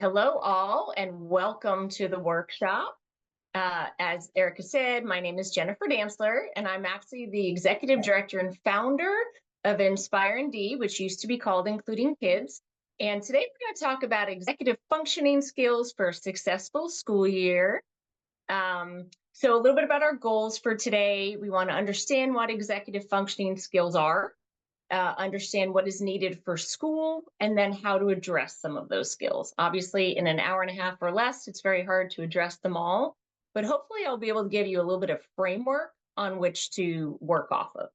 Hello, all, and welcome to the workshop. As Erica said, my name is Jennifer Dantzler, and I'm actually the executive director and founder of Inspire ND, which used to be called Including Kids. And today we're going to talk about executive functioning skills for a successful school year. So a little bit about our goals for today. We want to understand what executive functioning skills are, understand what is needed for school, and then how to address some of those skills. Obviously, in an hour and a half or less, it's very hard to address them all, but hopefully I'll be able to give you a little bit of framework on which to work off of.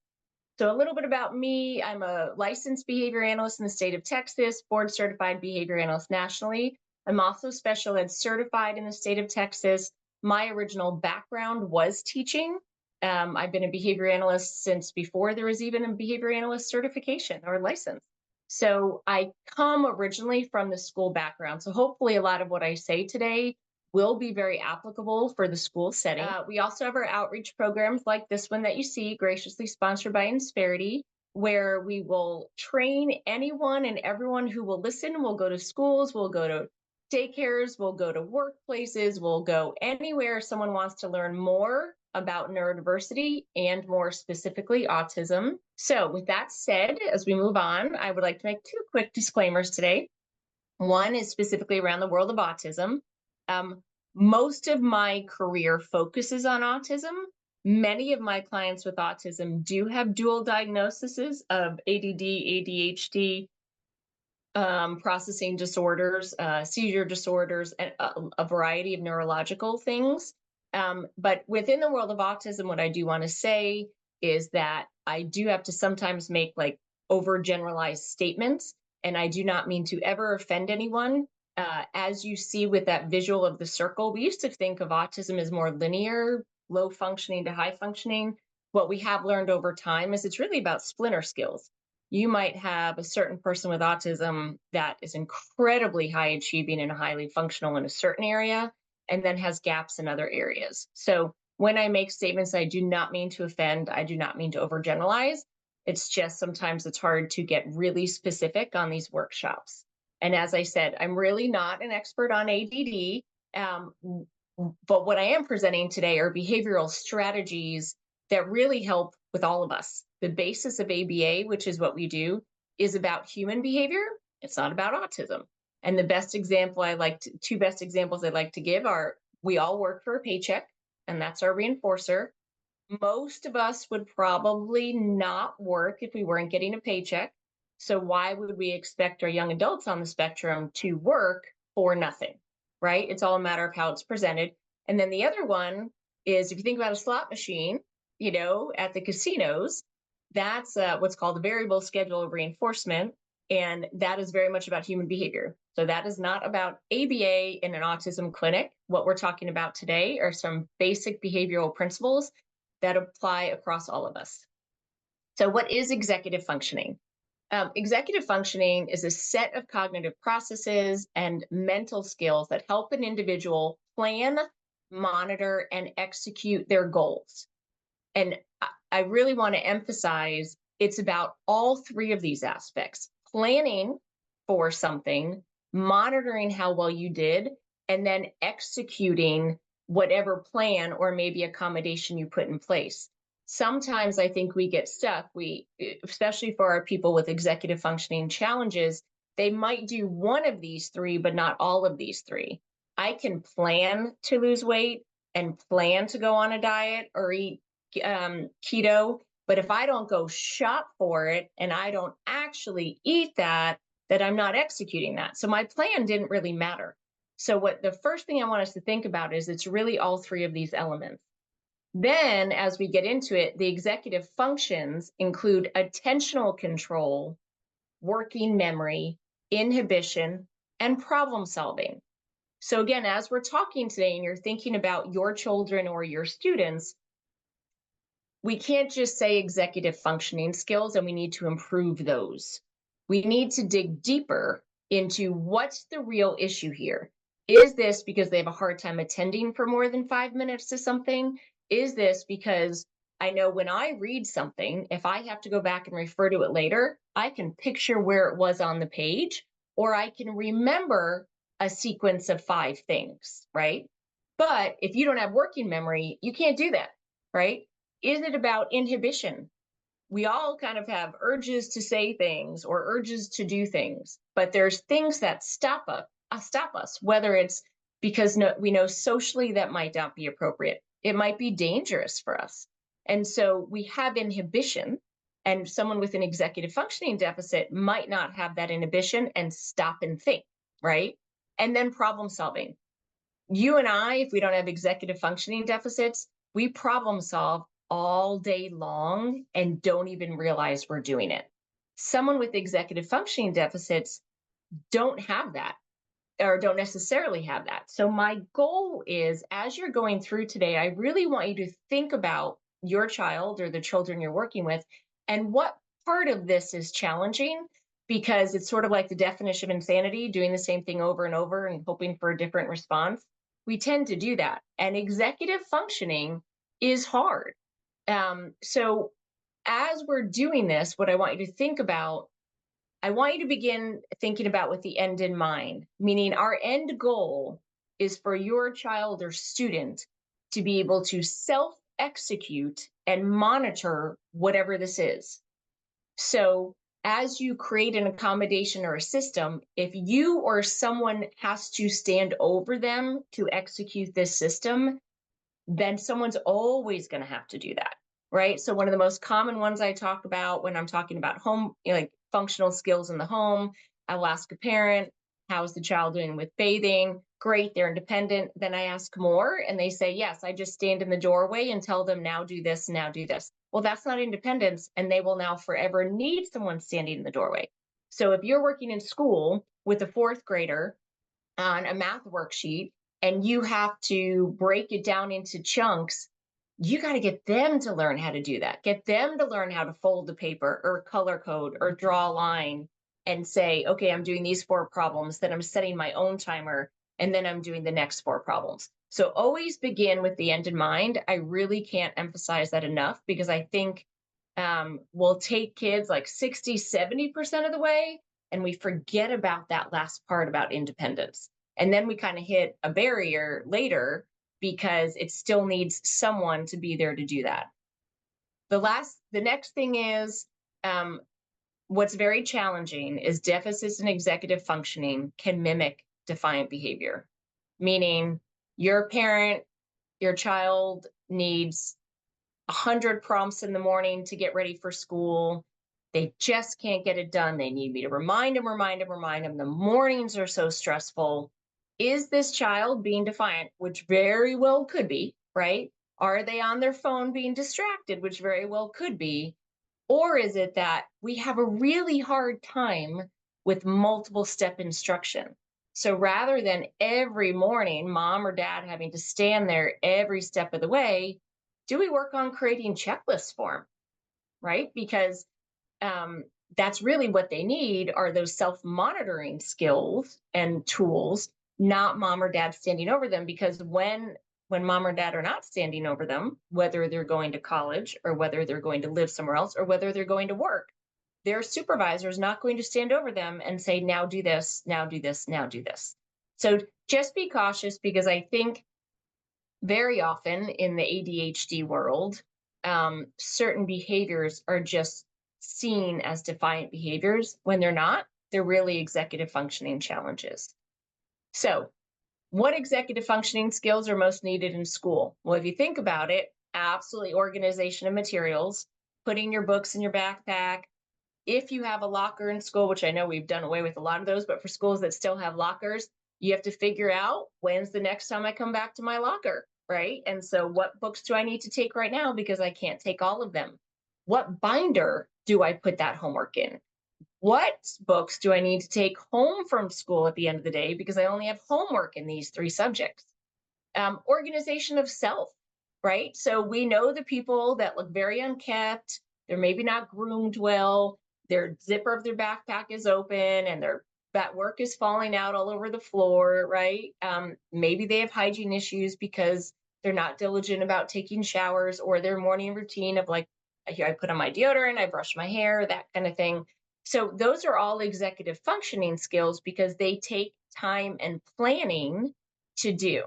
So a little bit about me. I'm a licensed behavior analyst in the state of Texas, board certified behavior analyst nationally. I'm also special ed certified in the state of Texas. My original background was teaching. I've been a behavior analyst since before there was even a behavior analyst certification or license. So I come originally from the school background. So hopefully a lot of what I say today will be very applicable for the school setting. We also have our outreach programs like this one that you see, graciously sponsored by Insperity, where we will train anyone and everyone who will listen. We'll go to schools, we'll go to daycares, we'll go to workplaces, we'll go anywhere someone wants to learn more about neurodiversity and more specifically autism. So with that said, as we move on, I would like to make two quick disclaimers today. One is specifically around the world of autism. Most of my career focuses on autism. Many of my clients with autism do have dual diagnoses of ADD, ADHD, processing disorders, seizure disorders, and a variety of neurological things. But within the world of autism, what I do want to say is that I do have to sometimes make like overgeneralized statements, and I do not mean to ever offend anyone. As you see with that visual of the circle, we used to think of autism as more linear, low functioning to high functioning. What we have learned over time is it's really about splinter skills. You might have a certain person with autism that is incredibly high achieving and highly functional in a certain area, and then has gaps in other areas. So when I make statements, I do not mean to offend. I do not mean to overgeneralize. It's just sometimes it's hard to get really specific on these workshops. And as I said, I'm really not an expert on ADD, but what I am presenting today are behavioral strategies that really help with all of us. The basis of ABA, which is what we do, is about human behavior. It's not about autism. And the best example two best examples I'd like to give are we all work for a paycheck, and that's our reinforcer. Most of us would probably not work if we weren't getting a paycheck. So why would we expect our young adults on the spectrum to work for nothing, right? It's all a matter of how it's presented. And then the other one is if you think about a slot machine, at the casinos, that's what's called a variable schedule of reinforcement. And that is very much about human behavior. So that is not about ABA in an autism clinic. What we're talking about today are some basic behavioral principles that apply across all of us. So what is executive functioning? Executive functioning is a set of cognitive processes and mental skills that help an individual plan, monitor, and execute their goals. And I really want to emphasize it's about all three of these aspects: planning for something, monitoring how well you did, and then executing whatever plan or maybe accommodation you put in place. Sometimes I think we get stuck. Especially for our people with executive functioning challenges, they might do one of these three, but not all of these three. I can plan to lose weight and plan to go on a diet or eat keto, but if I don't go shop for it and I don't actually eat that I'm not executing that. So my plan didn't really matter. So what the first thing I want us to think about is it's really all three of these elements. Then as we get into it, the executive functions include attentional control, working memory, inhibition, and problem solving. So again, as we're talking today and you're thinking about your children or your students, we can't just say executive functioning skills and we need to improve those. We need to dig deeper into what's the real issue here. Is this because they have a hard time attending for more than 5 minutes to something? Is this because I know when I read something, if I have to go back and refer to it later, I can picture where it was on the page, or I can remember a sequence of 5 things, right? But if you don't have working memory, you can't do that, right? Is it about inhibition? We all kind of have urges to say things or urges to do things, but there's things that stop us, whether it's because we know socially that might not be appropriate. It might be dangerous for us. And so we have inhibition, and someone with an executive functioning deficit might not have that inhibition and stop and think, right? And then problem solving. You and I, if we don't have executive functioning deficits, we problem solve all day long and don't even realize we're doing it. Someone with executive functioning deficits don't have that, or don't necessarily have that. So my goal is, as you're going through today, I really want you to think about your child or the children you're working with and what part of this is challenging, because it's sort of like the definition of insanity, doing the same thing over and over and hoping for a different response. We tend to do that. And executive functioning is hard. So as we're doing this, what I want you to think about, I want you to begin thinking about with the end in mind, meaning our end goal is for your child or student to be able to self execute and monitor whatever this is. So, as you create an accommodation or a system, if you or someone has to stand over them to execute this system, then someone's always going to have to do that, right? So one of the most common ones I talk about when I'm talking about home, like functional skills in the home, I will ask a parent, how's the child doing with bathing? Great, they're independent. Then I ask more and they say, yes, I just stand in the doorway and tell them, now do this, now do this. Well, that's not independence, and they will now forever need someone standing in the doorway. So if you're working in school with a fourth grader on a math worksheet and you have to break it down into chunks, you got to get them to learn how to do that. Get them to learn how to fold the paper or color code or draw a line and say, okay, I'm doing these 4 problems, then I'm setting my own timer, and then I'm doing the next 4 problems. So always begin with the end in mind. I really can't emphasize that enough, because I think we'll take kids like 60-70% of the way, and we forget about that last part about independence. And then we kind of hit a barrier later because it still needs someone to be there to do that. The next thing is, what's very challenging is deficits in executive functioning can mimic defiant behavior, meaning your parent, your child needs 100 prompts in the morning to get ready for school. They just can't get it done. They need me to remind them. The mornings are so stressful. Is this child being defiant? Which very well could be, right? Are they on their phone being distracted? Which very well could be. Or is it that we have a really hard time with multiple step instruction? So rather than every morning, mom or dad having to stand there every step of the way, do we work on creating checklists for them, right? Because that's really what they need, are those self-monitoring skills and tools, not mom or dad standing over them. Because when mom or dad are not standing over them, whether they're going to college or whether they're going to live somewhere else or whether they're going to work, their supervisor is not going to stand over them and say, now do this, now do this, now do this. So just be cautious, because I think very often in the ADHD world, certain behaviors are just seen as defiant behaviors when they're not. They're really executive functioning challenges. So, what executive functioning skills are most needed in school? Well, if you think about it, absolutely organization of materials, putting your books in your backpack. If you have a locker in school, which I know we've done away with a lot of those, but for schools that still have lockers, you have to figure out, when's the next time I come back to my locker, right? And so what books do I need to take right now, because I can't take all of them? What binder do I put that homework in? What books do I need to take home from school at the end of the day, because I only have homework in these 3 subjects? Organization of self, right? So we know the people that look very unkempt, they're maybe not groomed well, their zipper of their backpack is open, and that work is falling out all over the floor, right? Maybe they have hygiene issues because they're not diligent about taking showers, or their morning routine of like, here I put on my deodorant, I brush my hair, that kind of thing. So those are all executive functioning skills, because they take time and planning to do.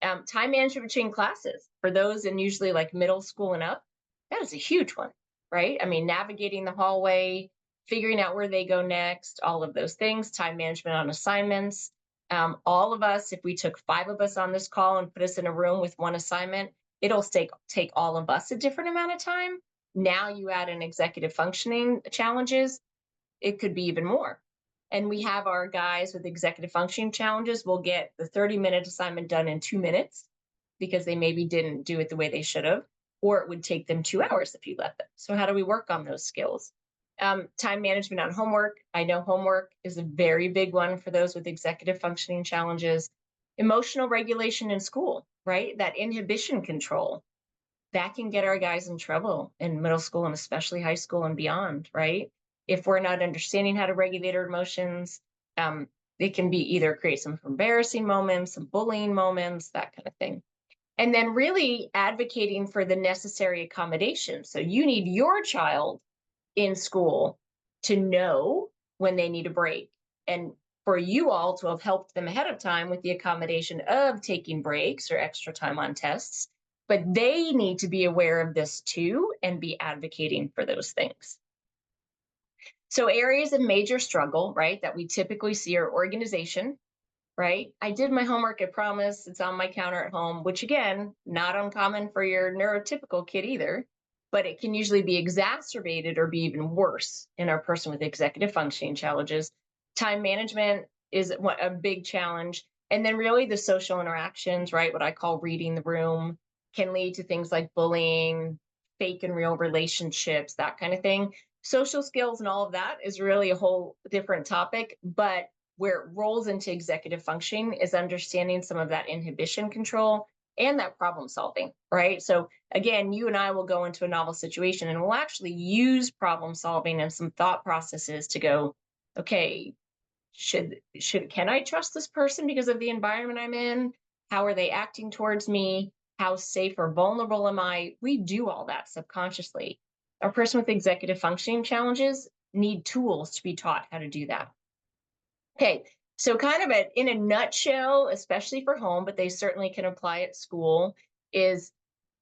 Time management between classes for those in usually like middle school and up, that is a huge one, right? I mean, navigating the hallway, figuring out where they go next, all of those things, time management on assignments. All of us, if we took 5 of us on this call and put us in a room with one assignment, it'll take all of us a different amount of time. Now you add in executive functioning challenges, it could be even more. And we have our guys with executive functioning challenges will get the 30-minute assignment done in 2 minutes because they maybe didn't do it the way they should have, or it would take them 2 hours if you let them. So how do we work on those skills? Time management on homework. I know homework is a very big one for those with executive functioning challenges. Emotional regulation in school, right? That inhibition control, that can get our guys in trouble in middle school and especially high school and beyond, right? If we're not understanding how to regulate our emotions, it can be either create some embarrassing moments, some bullying moments, that kind of thing. And then really advocating for the necessary accommodation. So you need your child in school to know when they need a break, and for you all to have helped them ahead of time with the accommodation of taking breaks or extra time on tests. But they need to be aware of this too and be advocating for those things. So areas of major struggle, right, that we typically see are organization, right? I did my homework, I promise. It's on my counter at home, which again, not uncommon for your neurotypical kid either, but it can usually be exacerbated or be even worse in our person with executive functioning challenges. Time management is a big challenge. And then really the social interactions, right? What I call reading the room, can lead to things like bullying, fake and real relationships, that kind of thing. Social skills and all of that is really a whole different topic, but where it rolls into executive functioning is understanding some of that inhibition control and that problem solving, right? So again, you and I will go into a novel situation and we'll actually use problem solving and some thought processes to go, okay, can I trust this person because of the environment I'm in? How are they acting towards me? How safe or vulnerable am I? We do all that subconsciously. A person with executive functioning challenges need tools to be taught how to do that. Okay, so kind of in a nutshell, especially for home, but they certainly can apply at school, is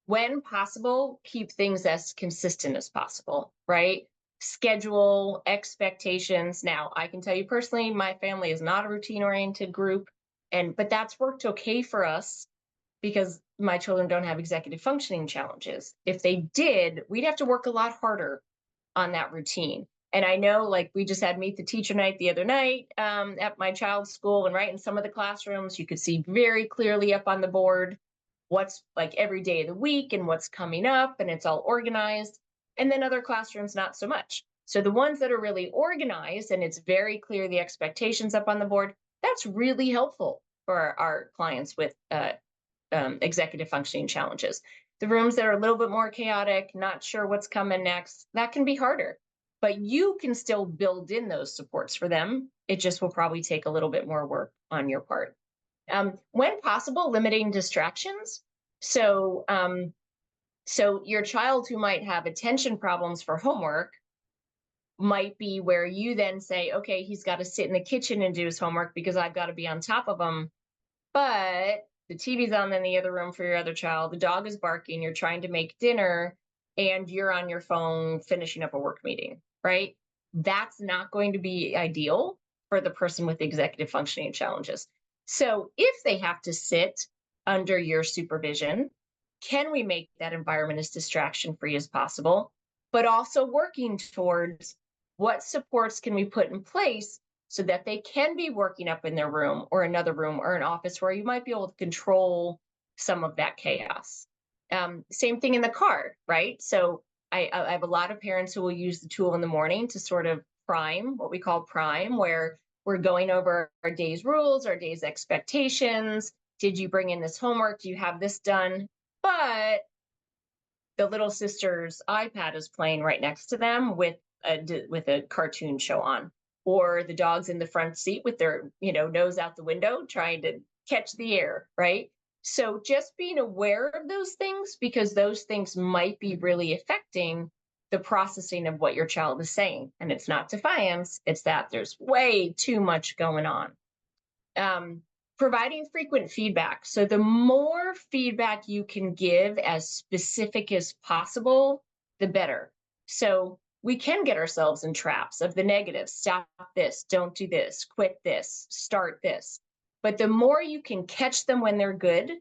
when possible, keep things as consistent as possible, right? Schedule, expectations. Now, I can tell you personally, my family is not a routine-oriented group, but that's worked okay for us because my children don't have executive functioning challenges. If they did, we'd have to work a lot harder on that routine. And I know, like, we just had Meet the Teacher night the other night at my child's school, and right in some of the classrooms, you could see very clearly up on the board what's like every day of the week and what's coming up, and it's all organized. And then other classrooms, not so much. So the ones that are really organized and it's very clear the expectations up on the board, that's really helpful for our clients with executive functioning challenges. The rooms that are a little bit more chaotic, not sure what's coming next, that can be harder. But you can still build in those supports for them. It just will probably take a little bit more work on your part. When possible, limiting distractions. So your child who might have attention problems for homework might be where you then say, okay, he's got to sit in the kitchen and do his homework because I've got to be on top of him. But the TV's on in the other room for your other child, the dog is barking, you're trying to make dinner, and you're on your phone finishing up a work meeting, right? That's not going to be ideal for the person with executive functioning challenges. So if they have to sit under your supervision, can we make that environment as distraction-free as possible, but also working towards what supports can we put in place so that they can be working up in their room or another room or an office where you might be able to control some of that chaos. Same thing in the car, right? So I have a lot of parents who will use the tool in the morning to sort of prime, what we call prime, where we're going over our day's rules, our day's expectations. Did you bring in this homework? Do you have this done? But the little sister's iPad is playing right next to them with a cartoon show on, or the dog's in the front seat with their nose out the window trying to catch the air, right? So just being aware of those things, because those things might be really affecting the processing of what your child is saying. And it's not defiance, it's that there's way too much going on. Um, Providing frequent feedback. So the more feedback you can give as specific as possible, the better. So we can get ourselves in traps of the negative. Stop this, don't do this, quit this, start this. But the more you can catch them when they're good,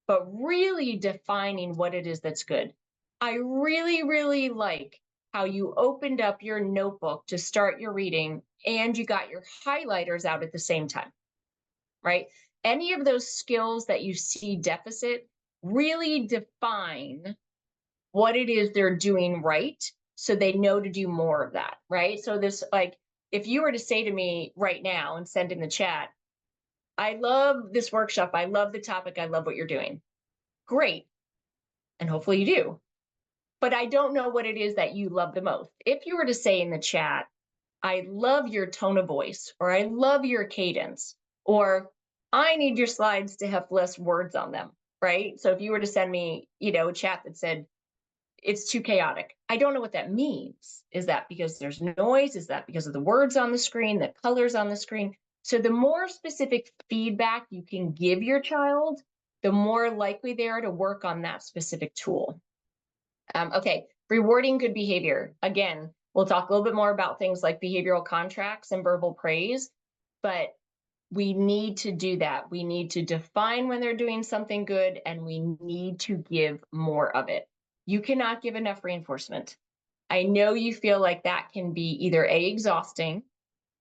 but really defining what it is that's good. I really, really like how you opened up your notebook to start your reading and you got your highlighters out at the same time, right? Any of those skills that you see deficit, really define what it is they're doing right so they know to do more of that, right? So this, like, if you were to say to me right now and send in the chat, I love this workshop, I love the topic, I love what you're doing. Great. And hopefully you do. But I don't know what it is that you love the most. If you were to say in the chat, I love your tone of voice, or I love your cadence, or I need your slides to have less words on them, right? So if you were to send me, a chat that said, it's too chaotic, I don't know what that means. Is that because there's noise? Is that because of the words on the screen, the colors on the screen? So the more specific feedback you can give your child, the more likely they are to work on that specific tool. Okay, rewarding good behavior. Again, we'll talk a little bit more about things like behavioral contracts and verbal praise, but we need to do that. We need to define when they're doing something good, and we need to give more of it. You cannot give enough reinforcement. I know you feel like that can be either exhausting,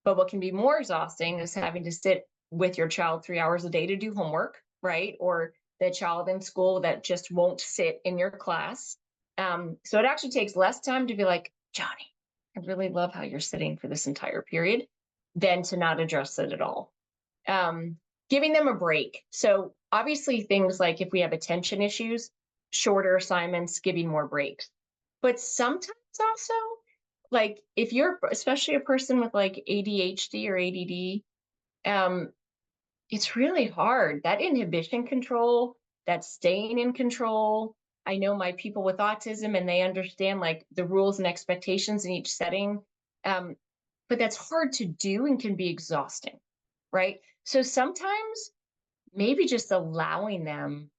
but what can be more exhausting is having to sit with your child 3 hours a day to do homework, right? Or the child in school that just won't sit in your class. So it actually takes less time to be like, Johnny, I really love how you're sitting for this entire period, than to not address it at all. Giving them a break. So obviously things like if we have attention issues, shorter assignments, giving more breaks. But sometimes also, like if you're especially a person with like ADHD or ADD, it's really hard. That inhibition control, that staying in control. I know my people with autism and they understand like the rules and expectations in each setting. Um, but that's hard to do and can be exhausting, right? So sometimes maybe just allowing them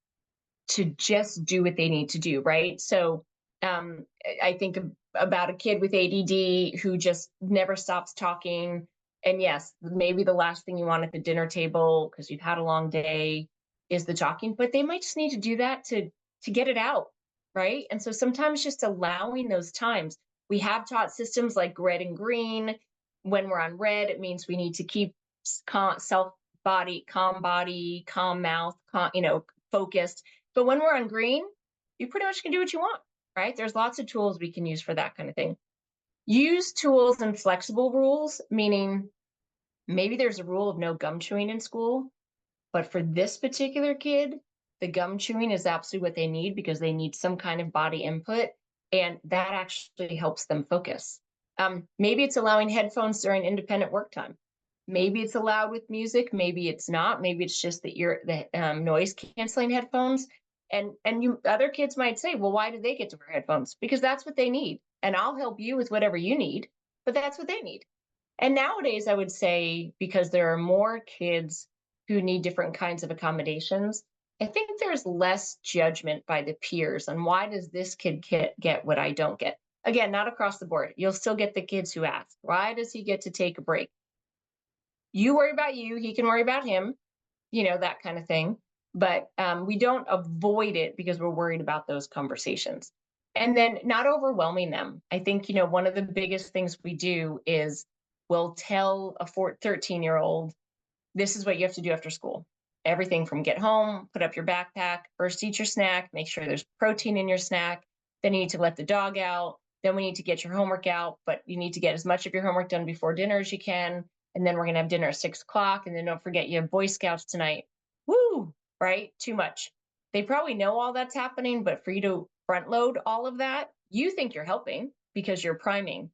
to just do what they need to do, right? So I think about a kid with ADD who just never stops talking. And yes, maybe the last thing you want at the dinner table because you've had a long day is the talking, but they might just need to do that to get it out, right? And so sometimes just allowing those times. We have taught systems like red and green. When we're on red, it means we need to keep calm body, calm mouth, focused. But when we're on green, you pretty much can do what you want, right? There's lots of tools we can use for that kind of thing. Use tools and flexible rules, meaning maybe there's a rule of no gum chewing in school, but for this particular kid, the gum chewing is absolutely what they need because they need some kind of body input, and that actually helps them focus. Maybe it's allowing headphones during independent work time. Maybe it's allowed with music, maybe it's not. Maybe it's just the noise canceling headphones. And you other kids might say, well, why do they get to wear headphones? Because that's what they need. And I'll help you with whatever you need, but that's what they need. And nowadays, I would say, because there are more kids who need different kinds of accommodations, I think there's less judgment by the peers on why does this kid get what I don't get. Again, not across the board. You'll still get the kids who ask, why does he get to take a break? You worry about you, he can worry about him, that kind of thing. But we don't avoid it because we're worried about those conversations. And then not overwhelming them. I think, one of the biggest things we do is we'll tell a 13-year-old, this is what you have to do after school. Everything from get home, put up your backpack, first eat your snack, make sure there's protein in your snack. Then you need to let the dog out. Then we need to get your homework out, but you need to get as much of your homework done before dinner as you can. And then we're going to have dinner at 6 o'clock. And then don't forget you have Boy Scouts tonight. Woo, right? Too much. They probably know all that's happening, but for you to front load all of that, you think you're helping because you're priming.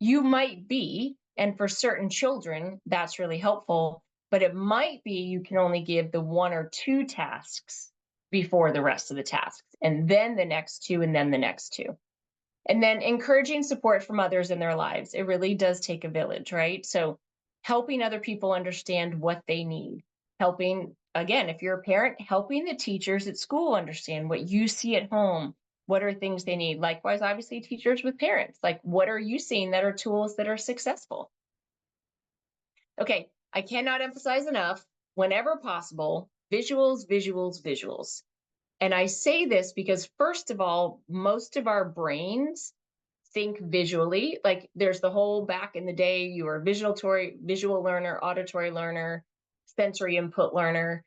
You might be, and for certain children, that's really helpful, but it might be you can only give the 1 or 2 tasks before the rest of the tasks, and then the next 2, and then the next 2. And then encouraging support from others in their lives. It really does take a village, right? So helping other people understand what they need, helping, again, if you're a parent, helping the teachers at school understand what you see at home. What are things they need? Likewise, obviously, teachers with parents, like, what are you seeing that are tools that are successful? Okay, I cannot emphasize enough, whenever possible, visuals, visuals, visuals. And I say this because, first of all, most of our brains think visually. Like, there's the whole, back in the day, you were visual learner, auditory learner, sensory input learner.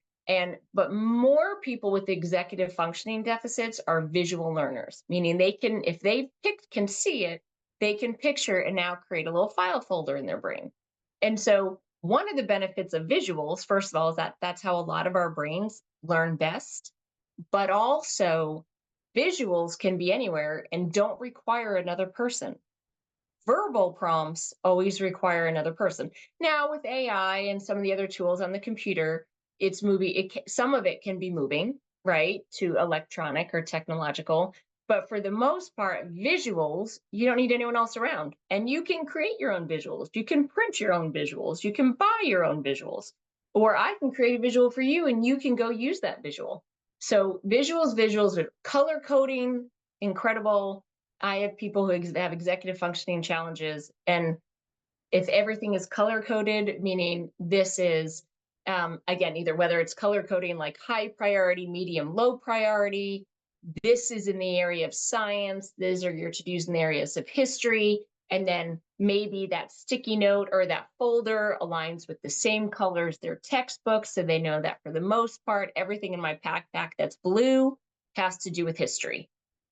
But more people with executive functioning deficits are visual learners, meaning they can, if they can see it, they can picture and now create a little file folder in their brain. And so one of the benefits of visuals, first of all, is that that's how a lot of our brains learn best. But also, visuals can be anywhere and don't require another person. Verbal prompts always require another person. Now, with AI and some of the other tools on the computer, it's moving. Some of it can be moving, right, to electronic or technological. But for the most part, visuals, you don't need anyone else around. And you can create your own visuals. You can print your own visuals. You can buy your own visuals. Or I can create a visual for you and you can go use that visual. So visuals are color coding, incredible. I have people who have executive functioning challenges, and if everything is color coded, meaning this is, again, either whether it's color coding like high priority, medium, low priority, this is in the area of science, these are your to-dos in the areas of history, and then maybe that sticky note or that folder aligns with the same color as their textbooks, so they know that for the most part, everything in my backpack that's blue has to do with history,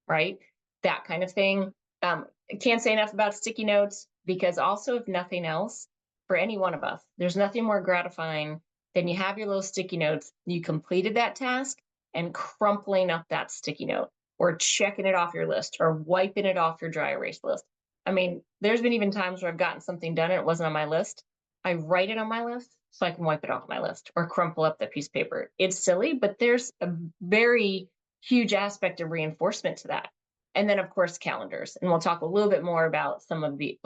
right? That kind of thing. I can't say enough about sticky notes, because also, if nothing else, for any one of us, there's nothing more gratifying than you have your little sticky notes, you completed that task, and crumpling up that sticky note, or checking it off your list, or wiping it off your dry erase list. I mean, there's been even times where I've gotten something done and it wasn't on my list. I write it on my list so I can wipe it off my list, or crumple up that piece of paper. It's silly, but there's a very huge aspect of reinforcement to that. And then, of course, calendars. And we'll talk a little bit more about some of the,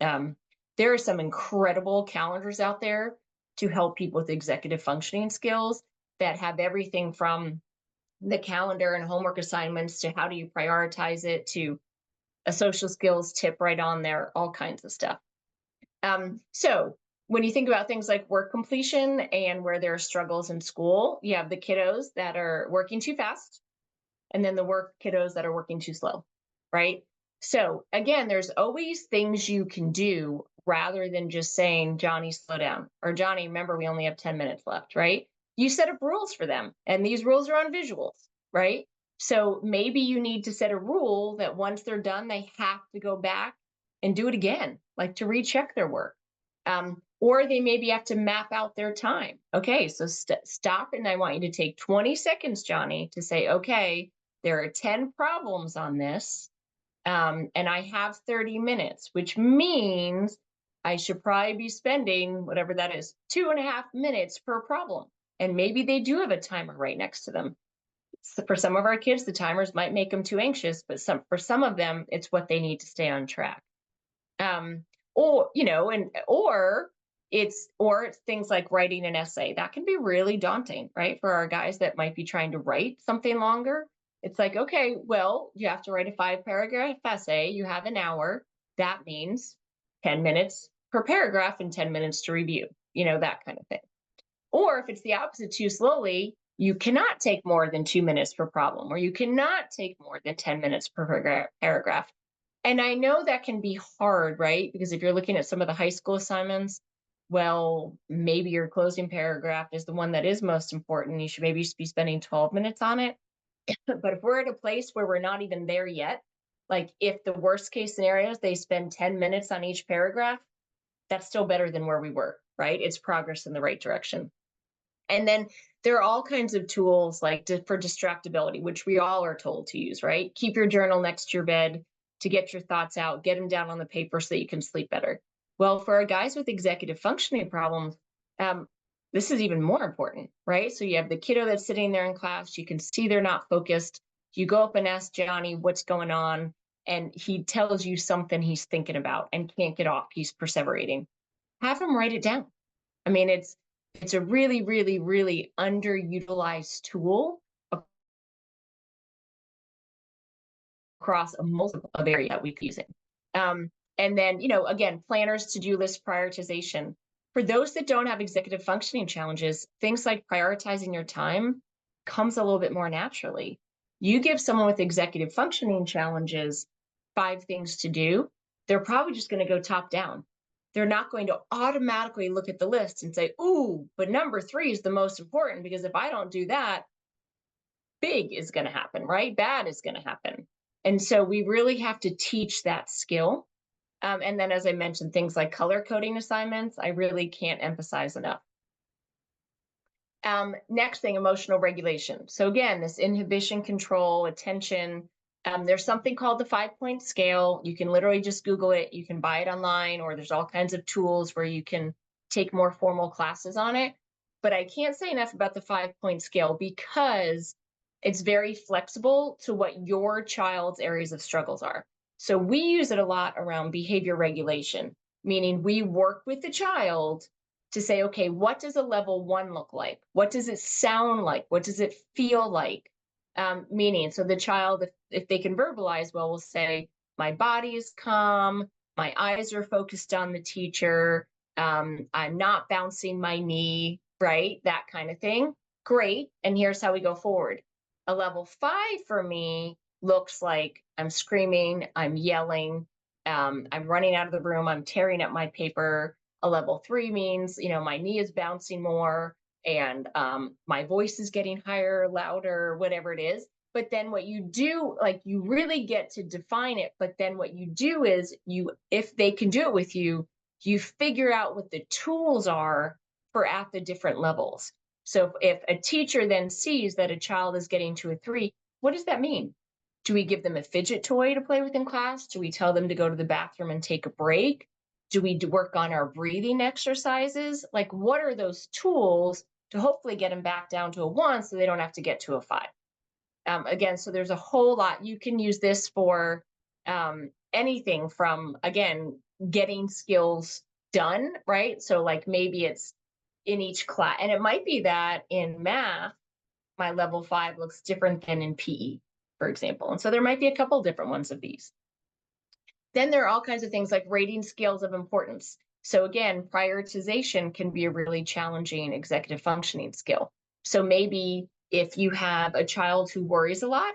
there are some incredible calendars out there to help people with executive functioning skills that have everything from the calendar and homework assignments to how do you prioritize it, to a social skills tip right on there, all kinds of stuff. So when you think about things like work completion and where there are struggles in school, you have the kiddos that are working too fast, and then the kiddos that are working too slow, right? So again, there's always things you can do rather than just saying, Johnny, slow down, or Johnny, remember, we only have 10 minutes left, right? You set up rules for them, and these rules are on visuals, right? So maybe you need to set a rule that once they're done, they have to go back and do it again, like to recheck their work. Or they maybe have to map out their time. Okay, so stop, and I want you to take 20 seconds, Johnny, to say, okay, there are 10 problems on this, and I have 30 minutes, which means I should probably be spending whatever that is, 2.5 minutes per problem. And maybe they do have a timer right next to them. So for some of our kids, the timers might make them too anxious, but for some of them, it's what they need to stay on track. Or it's things like writing an essay. That can be really daunting, right? For our guys that might be trying to write something longer. It's like, okay, well, you have to write a 5-paragraph essay. You have an hour. That means 10 minutes per paragraph and 10 minutes to review, that kind of thing. Or if it's the opposite, too slowly, you cannot take more than 2 minutes per problem, or you cannot take more than 10 minutes per paragraph. And I know that can be hard, right? Because if you're looking at some of the high school assignments, well, maybe your closing paragraph is the one that is most important. You should maybe be spending 12 minutes on it. But if we're at a place where we're not even there yet, like if the worst case scenarios, they spend 10 minutes on each paragraph, that's still better than where we were, right? It's progress in the right direction. And then there are all kinds of tools like for distractibility, which we all are told to use, right? Keep your journal next to your bed to get your thoughts out, get them down on the paper so that you can sleep better. Well, for our guys with executive functioning problems, this is even more important, right? So you have the kiddo that's sitting there in class, you can see they're not focused. You go up and ask Johnny what's going on, and he tells you something he's thinking about and can't get off. He's perseverating. have them write it down. I mean, it's a really, really, really underutilized tool across a multiple of area that we could use it. And then, again, planners, to-do list, prioritization. For those that don't have executive functioning challenges, things like prioritizing your time comes a little bit more naturally. You give someone with executive functioning challenges 5 things to do, they're probably just going to go top down. They're not going to automatically look at the list and say, ooh, but number 3 is the most important, because if I don't do that, big is going to happen, right? Bad is going to happen. And so we really have to teach that skill. And then, as I mentioned, things like color coding assignments, I really can't emphasize enough. Next thing, emotional regulation. So again, this inhibition, control, attention. There's something called the 5-point scale. You can literally just Google it. You can buy it online, or there's all kinds of tools where you can take more formal classes on it. But I can't say enough about the 5-point scale, because it's very flexible to what your child's areas of struggles are. So we use it a lot around behavior regulation, meaning we work with the child to say, okay, what does a level 1 look like? What does it sound like? What does it feel like? Meaning, so the child, if they can verbalize well, will say, my body is calm, my eyes are focused on the teacher, I'm not bouncing my knee, right? That kind of thing. Great. And here's how we go forward. A level 5 for me looks like I'm screaming, I'm yelling, I'm running out of the room, I'm tearing up my paper. A level 3 means, my knee is bouncing more, and my voice is getting higher, louder, whatever it is. But then what you do, like, you really get to define it. But then what you do is if they can do it with you, you figure out what the tools are for at the different levels. So if a teacher then sees that a child is getting to a 3, what does that mean? Do we give them a fidget toy to play with in class? Do we tell them to go to the bathroom and take a break? Do we work on our breathing exercises? Like, what are those tools to hopefully get them back down to a 1 so they don't have to get to a 5? Again, so there's a whole lot. You can use this for anything from, again, getting skills done, right? So like maybe it's in each class, and it might be that in math, my level 5 looks different than in PE, for example. And so there might be a couple different ones of these. Then there are all kinds of things like rating scales of importance. So again, prioritization can be a really challenging executive functioning skill. So maybe if you have a child who worries a lot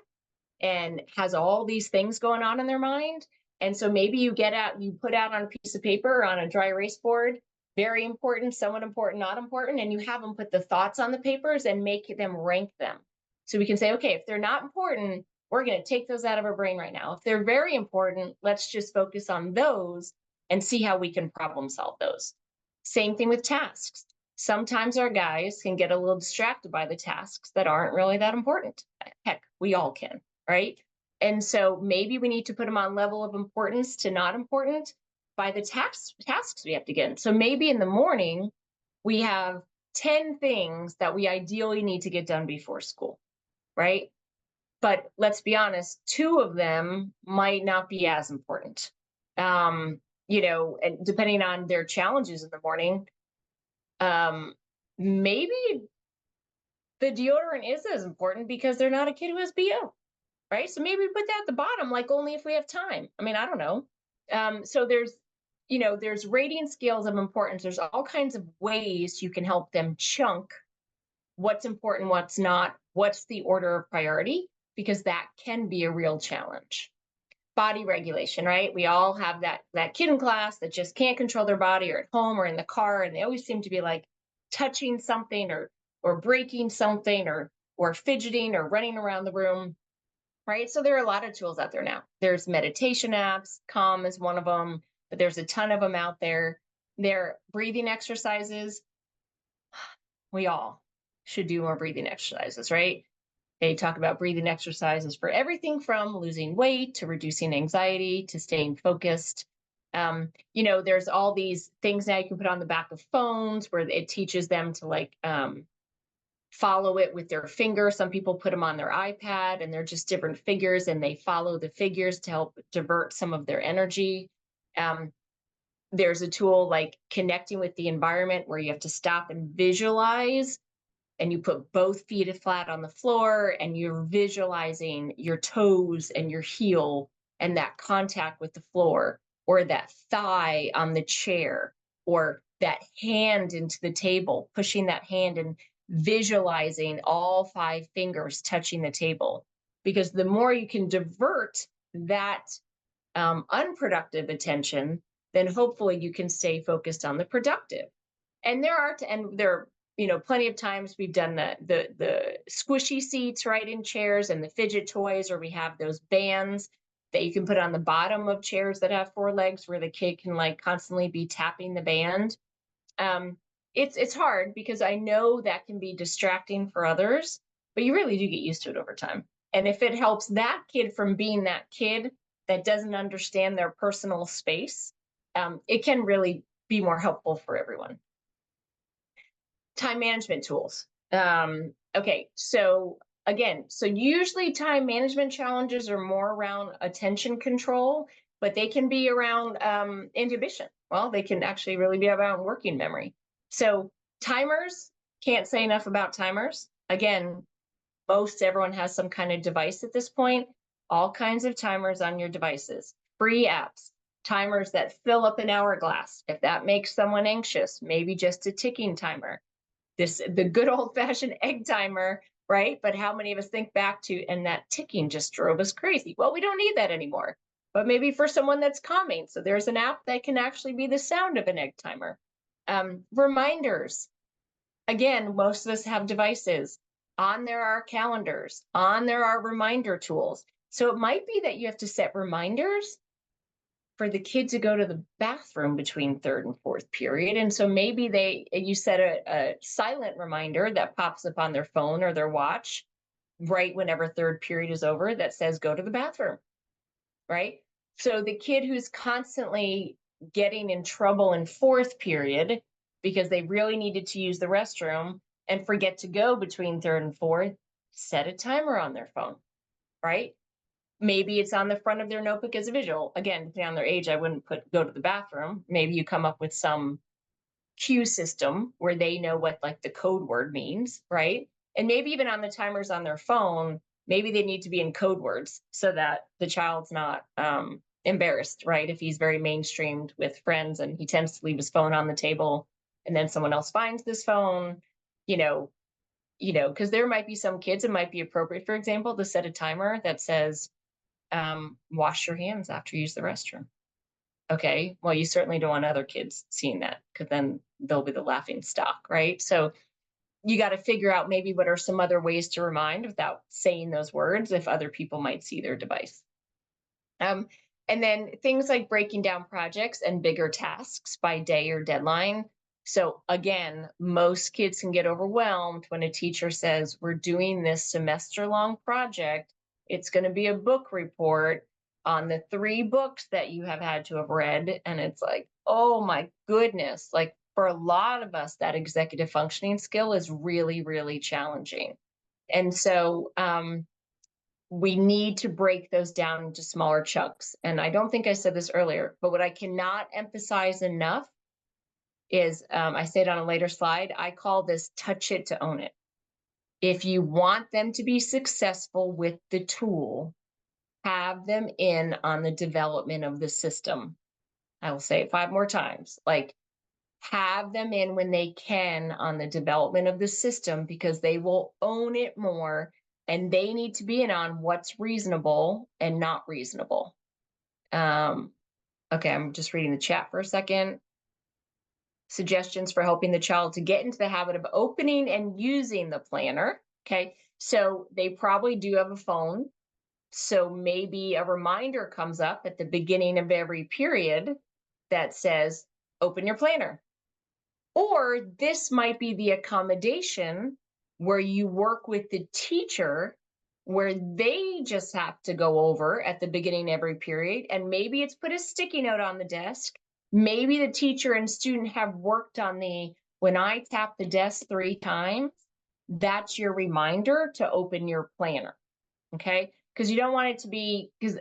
and has all these things going on in their mind, and so maybe you put out on a piece of paper or on a dry erase board, very important, somewhat important, not important, and you have them put the thoughts on the papers and make them rank them. So we can say, okay, if they're not important, we're going to take those out of our brain right now. If they're very important, let's just focus on those and see how we can problem solve those. Same thing with tasks. Sometimes our guys can get a little distracted by the tasks that aren't really that important. Heck, we all can, right? And so maybe we need to put them on level of importance to not important by the tasks we have to get. So maybe in the morning, we have 10 things that we ideally need to get done before school, right? But let's be honest, 2 of them might not be as important. And depending on their challenges in the morning, maybe the deodorant is as important because they're not a kid who has BO, right? So maybe put that at the bottom, like only if we have time. I mean, I don't know. So there's rating scales of importance. There's all kinds of ways you can help them chunk what's important, what's not, what's the order of priority, because that can be a real challenge. Body regulation, right? We all have that kid in class that just can't control their body, or at home or in the car, and they always seem to be like touching something or breaking something or fidgeting or running around the room, right? So there are a lot of tools out there now. There's meditation apps, Calm is one of them, but there's a ton of them out there. There are breathing exercises. We all should do more breathing exercises, right? They talk about breathing exercises for everything from losing weight to reducing anxiety to staying focused. There's all these things now you can put on the back of phones where it teaches them to follow it with their finger. Some people put them on their iPad, and they're just different figures, and they follow the figures to help divert some of their energy. There's a tool like connecting with the environment where you have to stop and visualize, and you put both feet flat on the floor and you're visualizing your toes and your heel and that contact with the floor, or that thigh on the chair, or that hand into the table, pushing that hand and visualizing all 5 fingers touching the table. Because the more you can divert that unproductive attention, then hopefully you can stay focused on the productive. And there are, plenty of times we've done the squishy seats right in chairs, and the fidget toys, or we have those bands that you can put on the bottom of chairs that have 4 legs, where the kid can like constantly be tapping the band. um, it's hard because I know that can be distracting for others, but you really do get used to it over time. And if it helps that kid from being that kid that doesn't understand their personal space, it can really be more helpful for everyone. Time management tools. Okay, so again, so usually time management challenges are more around attention control, but they can be around inhibition. Well, they can actually really be about working memory. So timers, can't say enough about timers. Again, most everyone has some kind of device at this point, all kinds of timers on your devices, free apps, timers that fill up an hourglass. If that makes someone anxious, maybe just a ticking timer. The good old fashioned egg timer, right? But how many of us think back to, and that ticking just drove us crazy? Well, we don't need that anymore, but maybe for someone that's calming. So there's an app that can actually be the sound of an egg timer. Reminders. Again, most of us have devices. On there are calendars. On there are reminder tools. So it might be that you have to set reminders for the kid to go to the bathroom between third and fourth period. And so maybe you set a silent reminder that pops up on their phone or their watch right whenever third period is over that says, go to the bathroom, right? So the kid who's constantly getting in trouble in fourth period because they really needed to use the restroom and forget to go between third and fourth, set a timer on their phone, right? Maybe it's on the front of their notebook as a visual. Again, depending on their age, I wouldn't put go to the bathroom. Maybe you come up with some cue system where they know what like the code word means, right? And maybe even on the timers on their phone, maybe they need to be in code words so that the child's not embarrassed, right? If he's very mainstreamed with friends and he tends to leave his phone on the table and then someone else finds this phone, you know, because there might be some kids, it might be appropriate, for example, to set a timer that says, wash your hands after you use the restroom. Okay, well, you certainly don't want other kids seeing that because then they'll be the laughing stock, right? So you got to figure out maybe what are some other ways to remind without saying those words if other people might see their device. And then things like breaking down projects and bigger tasks by day or deadline. So again, most kids can get overwhelmed when a teacher says, we're doing this semester-long project. It's going to be a book report on the 3 books that you have had to have read. And it's like, oh my goodness, like for a lot of us, that executive functioning skill is really, really challenging. And so we need to break those down into smaller chunks. And I don't think I said this earlier, but what I cannot emphasize enough is, I say it on a later slide, I call this touch it to own it. If you want them to be successful with the tool, have them in on the development of the system. I will say it 5 more times. Like, have them in when they can on the development of the system, because they will own it more, and they need to be in on what's reasonable and not reasonable. Okay, I'm just reading the chat for a second. Suggestions for helping the child to get into the habit of opening and using the planner. Okay, so they probably do have a phone. So maybe a reminder comes up at the beginning of every period that says, open your planner. Or this might be the accommodation where you work with the teacher, where they just have to go over at the beginning of every period. And maybe it's put a sticky note on the desk. Maybe the teacher and student have worked on when I tap the desk 3 times, that's your reminder to open your planner. Okay. because you don't want it to be, because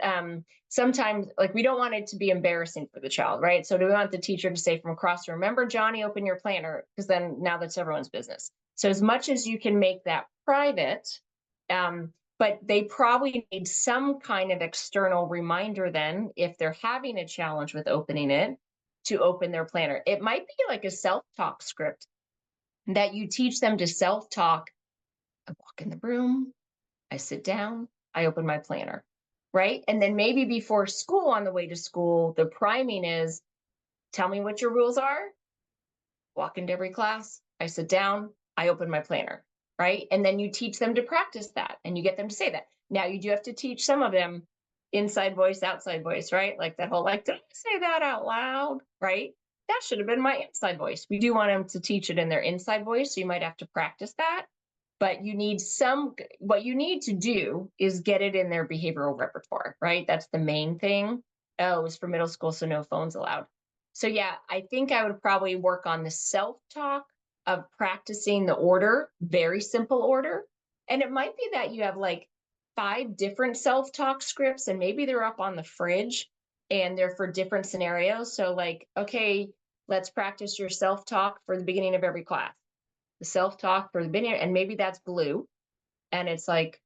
sometimes like we don't want it to be embarrassing for the child, right? So do we want the teacher to say from across, remember, Johnny, open your planner, because then now that's everyone's business. So as much as you can make that private, but they probably need some kind of external reminder then, if they're having a challenge with opening it, to open their planner. It might be like a self-talk script that you teach them to self-talk. I walk in the room, I sit down, I open my planner, right? And then maybe before school, on the way to school, the priming is, tell me what your rules are. Walk into every class, I sit down, I open my planner, right? And then you teach them to practice that and you get them to say that. Now you do have to teach some of them inside voice, outside voice, right? Like that whole, like, don't say that out loud, right? That should have been my inside voice. We do want them to teach it in their inside voice, so you might have to practice that. But you need what you need to do is get it in their behavioral repertoire, right? That's the main thing. Oh, it's for middle school, so no phones allowed. So yeah, I think I would probably work on the self-talk of practicing the order, very simple order. And it might be that you have like 5 different self-talk scripts, and maybe they're up on the fridge and they're for different scenarios. So like, okay, let's practice your self-talk for the beginning of every class. The self-talk for the beginning, and maybe that's blue. And it's like,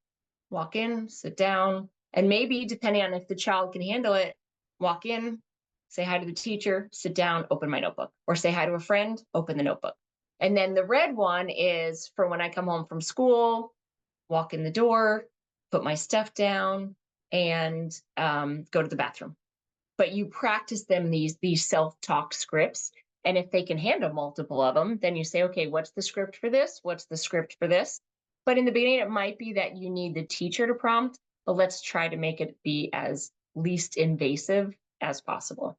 walk in, sit down, and maybe depending on if the child can handle it, walk in, say hi to the teacher, sit down, open my notebook, or say hi to a friend, open the notebook. And then the red one is for when I come home from school, walk in the door, put my stuff down, and go to the bathroom. But you practice them these self-talk scripts. And if they can handle multiple of them, then you say, okay, what's the script for this? What's the script for this? But in the beginning, it might be that you need the teacher to prompt, but let's try to make it be as least invasive as possible.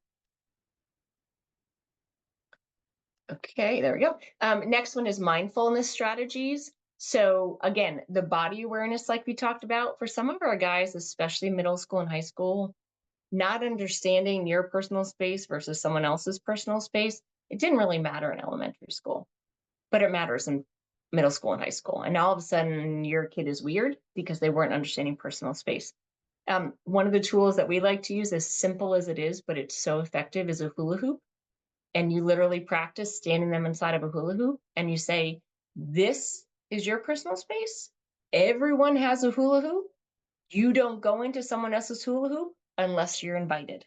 Okay, there we go. Next one is mindfulness strategies. So again, the body awareness, like we talked about, for some of our guys, especially middle school and high school, not understanding your personal space versus someone else's personal space, it didn't really matter in elementary school, but it matters in middle school and high school. And all of a sudden, your kid is weird because they weren't understanding personal space. One of the tools that we like to use, as simple as it is, but it's so effective, is a hula hoop. And you literally practice standing them inside of a hula hoop and you say, this is your personal space. Everyone has a hula hoop. You don't go into someone else's hula hoop unless you're invited.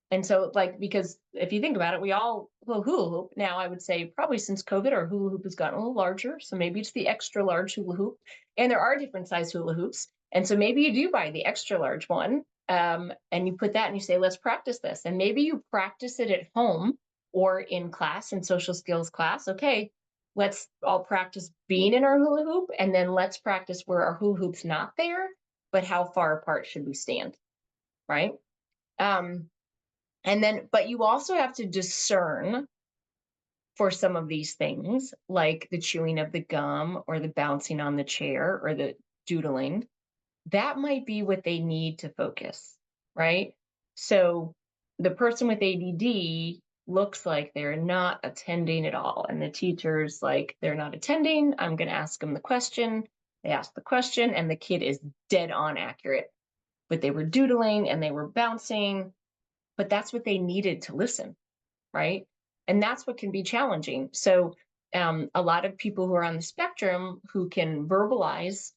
And so, like, because if you think about it, we all hula hoop. Now, I would say probably since COVID, our hula hoop has gotten a little larger. So maybe it's the extra large hula hoop. And there are different size hula hoops. And so maybe you do buy the extra large one, and you put that and you say, let's practice this. And maybe you practice it at home or in class, in social skills class. Okay, let's all practice being in our hula hoop. And then let's practice where our hula hoop's not there, but how far apart should we stand, right? And then, but you also have to discern for some of these things, like the chewing of the gum or the bouncing on the chair or the doodling. That might be what they need to focus, right? So the person with ADD looks like they're not attending at all. And the teacher's like, they're not attending. I'm going to ask them the question. They ask the question and the kid is dead on accurate. But they were doodling and they were bouncing, but that's what they needed to listen, right? And that's what can be challenging. So a lot of people who are on the spectrum who can verbalize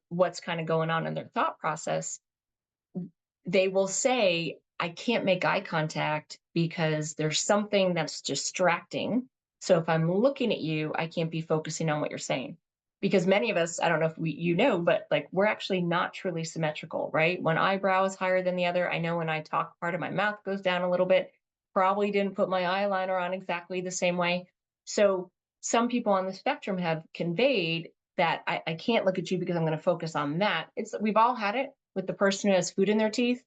what's kind of going on in their thought process, they will say, I can't make eye contact because there's something that's distracting. So if I'm looking at you, I can't be focusing on what you're saying. Because many of us, I don't know if you know, but like we're actually not truly symmetrical, right? One eyebrow is higher than the other. I know when I talk, part of my mouth goes down a little bit. Probably didn't put my eyeliner on exactly the same way. So some people on the spectrum have conveyed that I can't look at you because I'm going to focus on that. We've all had it with the person who has food in their teeth,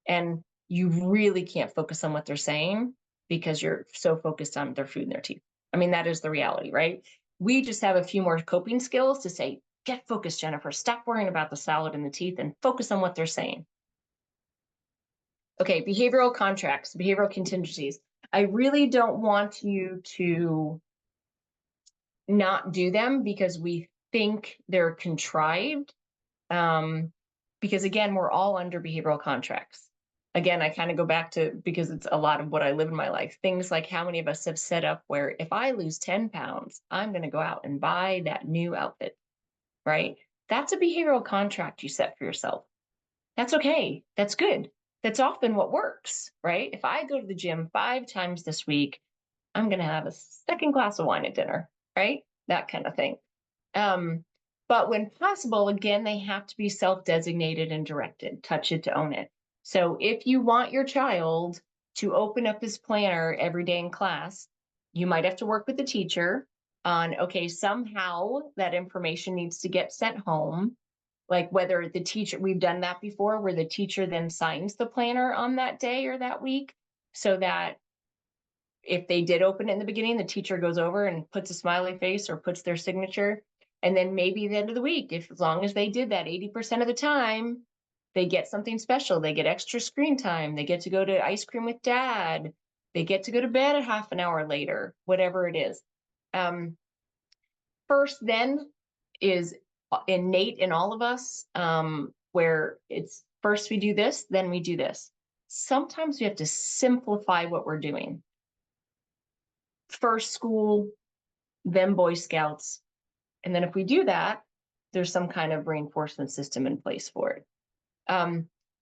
and you really can't focus on what they're saying because you're so focused on their food in their teeth. I mean, that is the reality, right? We just have a few more coping skills to say, get focused, Jennifer. Stop worrying about the salad in the teeth and focus on what they're saying. Okay, behavioral contracts, behavioral contingencies. I really don't want you to not do them because we think they're contrived. because again, we're all under behavioral contracts. Again, I kind of go back to, because it's a lot of what I live in my life, things like how many of us have set up where if I lose 10 pounds, I'm going to go out and buy that new outfit, right? That's a behavioral contract you set for yourself. That's okay. That's good. That's often what works, right? If I go to the gym 5 times this week, I'm going to have a second glass of wine at dinner, right? That kind of thing. But when possible, again, they have to be self-designated and directed, touch it to own it. So if you want your child to open up his planner every day in class, you might have to work with the teacher on, okay, somehow that information needs to get sent home. Like whether the teacher, we've done that before, where the teacher then signs the planner on that day or that week, so that if they did open it in the beginning, the teacher goes over and puts a smiley face or puts their signature. And then maybe at the end of the week, if as long as they did that 80% of the time, they get something special. They get extra screen time. They get to go to ice cream with dad. They get to go to bed a half an hour later, whatever it is. First, then, is innate in all of us, where it's first we do this, then we do this. Sometimes we have to simplify what we're doing. First school, then Boy Scouts. And then if we do that, there's some kind of reinforcement system in place for it.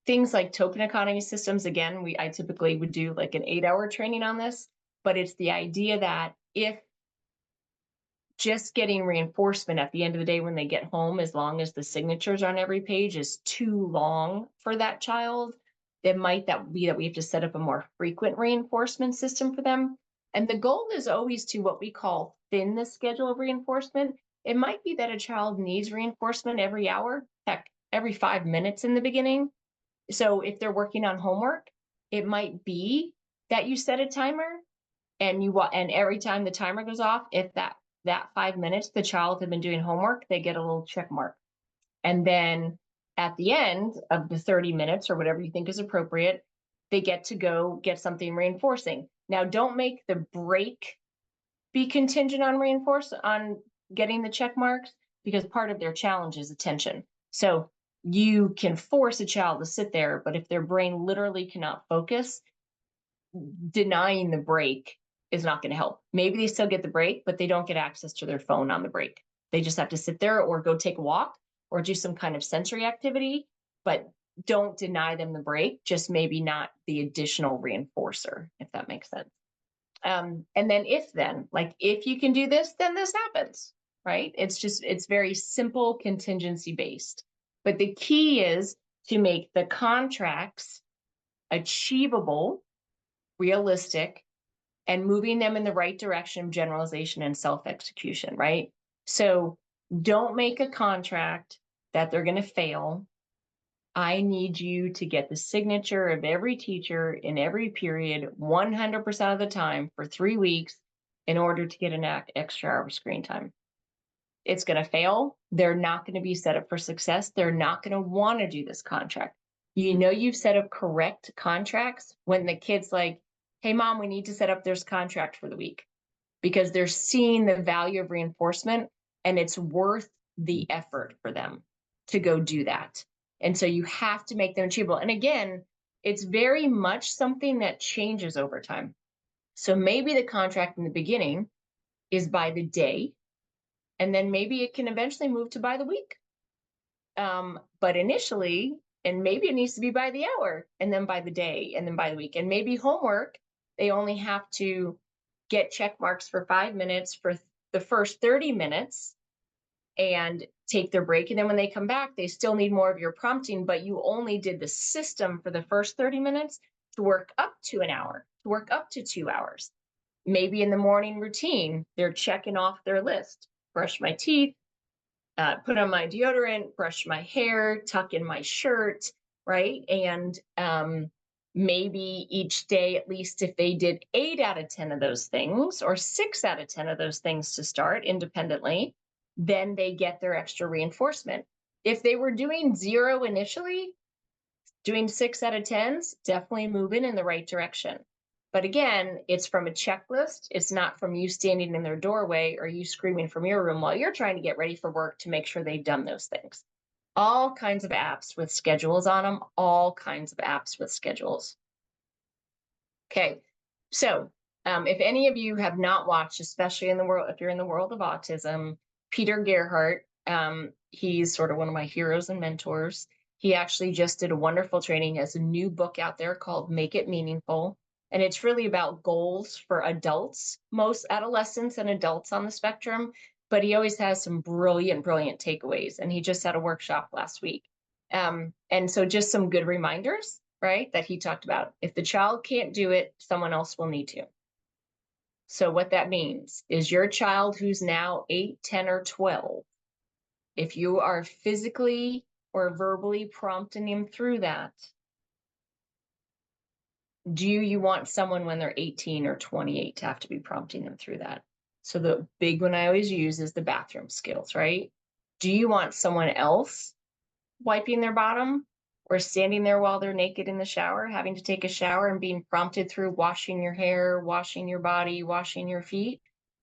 Things like token economy systems, again, I typically would do like an 8-hour training on this, but it's the idea that if just getting reinforcement at the end of the day when they get home, as long as the signatures on every page is too long for that child, it might be that we have to set up a more frequent reinforcement system for them. And the goal is always to what we call thin the schedule of reinforcement. It might be that a child needs reinforcement every hour, heck, every 5 minutes in the beginning. So if they're working on homework, it might be that you set a timer and every time the timer goes off, if that 5 minutes the child had been doing homework, they get a little check mark. And then at the end of the 30 minutes or whatever you think is appropriate, they get to go get something reinforcing. Now, don't make the break be contingent on getting the check marks, because part of their challenge is attention. So you can force a child to sit there, but if their brain literally cannot focus, denying the break is not going to help. Maybe they still get the break, but they don't get access to their phone on the break. They just have to sit there or go take a walk or do some kind of sensory activity, but don't deny them the break, just maybe not the additional reinforcer, if that makes sense. And then if you can do this, then this happens, right? It's very simple, contingency based. But the key is to make the contracts achievable, realistic, and moving them in the right direction of generalization and self-execution, right? So don't make a contract that they're going to fail. I need you to get the signature of every teacher in every period 100% of the time for 3 weeks in order to get an extra hour of screen time. It's going to fail. They're not going to be set up for success. They're not going to want to do this contract. You know you've set up correct contracts when the kid's like, hey, mom, we need to set up this contract for the week, because they're seeing the value of reinforcement and it's worth the effort for them to go do that. And so you have to make them achievable. And again, it's very much something that changes over time. So maybe the contract in the beginning is by the day, and then maybe it can eventually move to by the week. But initially, and maybe it needs to be by the hour, and then by the day, and then by the week. And maybe homework, they only have to get check marks for 5 minutes for the first 30 minutes and take their break. And then when they come back, they still need more of your prompting, but you only did the system for the first 30 minutes to work up to an hour, to work up to 2 hours. Maybe in the morning routine, they're checking off their list: brush my teeth, put on my deodorant, brush my hair, tuck in my shirt, right? And maybe each day, at least if they did 8 out of 10 of those things, or 6 out of 10 of those things to start independently, then they get their extra reinforcement. If they were doing 0 initially, doing 6 out of 10s, definitely moving in the right direction. But again, it's from a checklist. It's not from you standing in their doorway or you screaming from your room while you're trying to get ready for work to make sure they've done those things. All kinds of apps with schedules on them, all kinds of apps with schedules. Okay, so if any of you have not watched, especially in the world, if you're in the world of autism, Peter Gerhardt, he's sort of one of my heroes and mentors. He actually just did a wonderful training. He has a new book out there called Make It Meaningful. And it's really about goals for adults, most adolescents and adults on the spectrum. But he always has some brilliant, brilliant takeaways. And he just had a workshop last week. And so just some good reminders, right, that he talked about. If the child can't do it, someone else will need to. So what that means is your child who's now 8, 10, or 12, if you are physically or verbally prompting him through that, do you want someone when they're 18 or 28 to have to be prompting them through that? So the big one I always use is the bathroom skills, right? Do you want someone else wiping their bottom or standing there while they're naked in the shower, having to take a shower and being prompted through washing your hair, washing your body, washing your feet?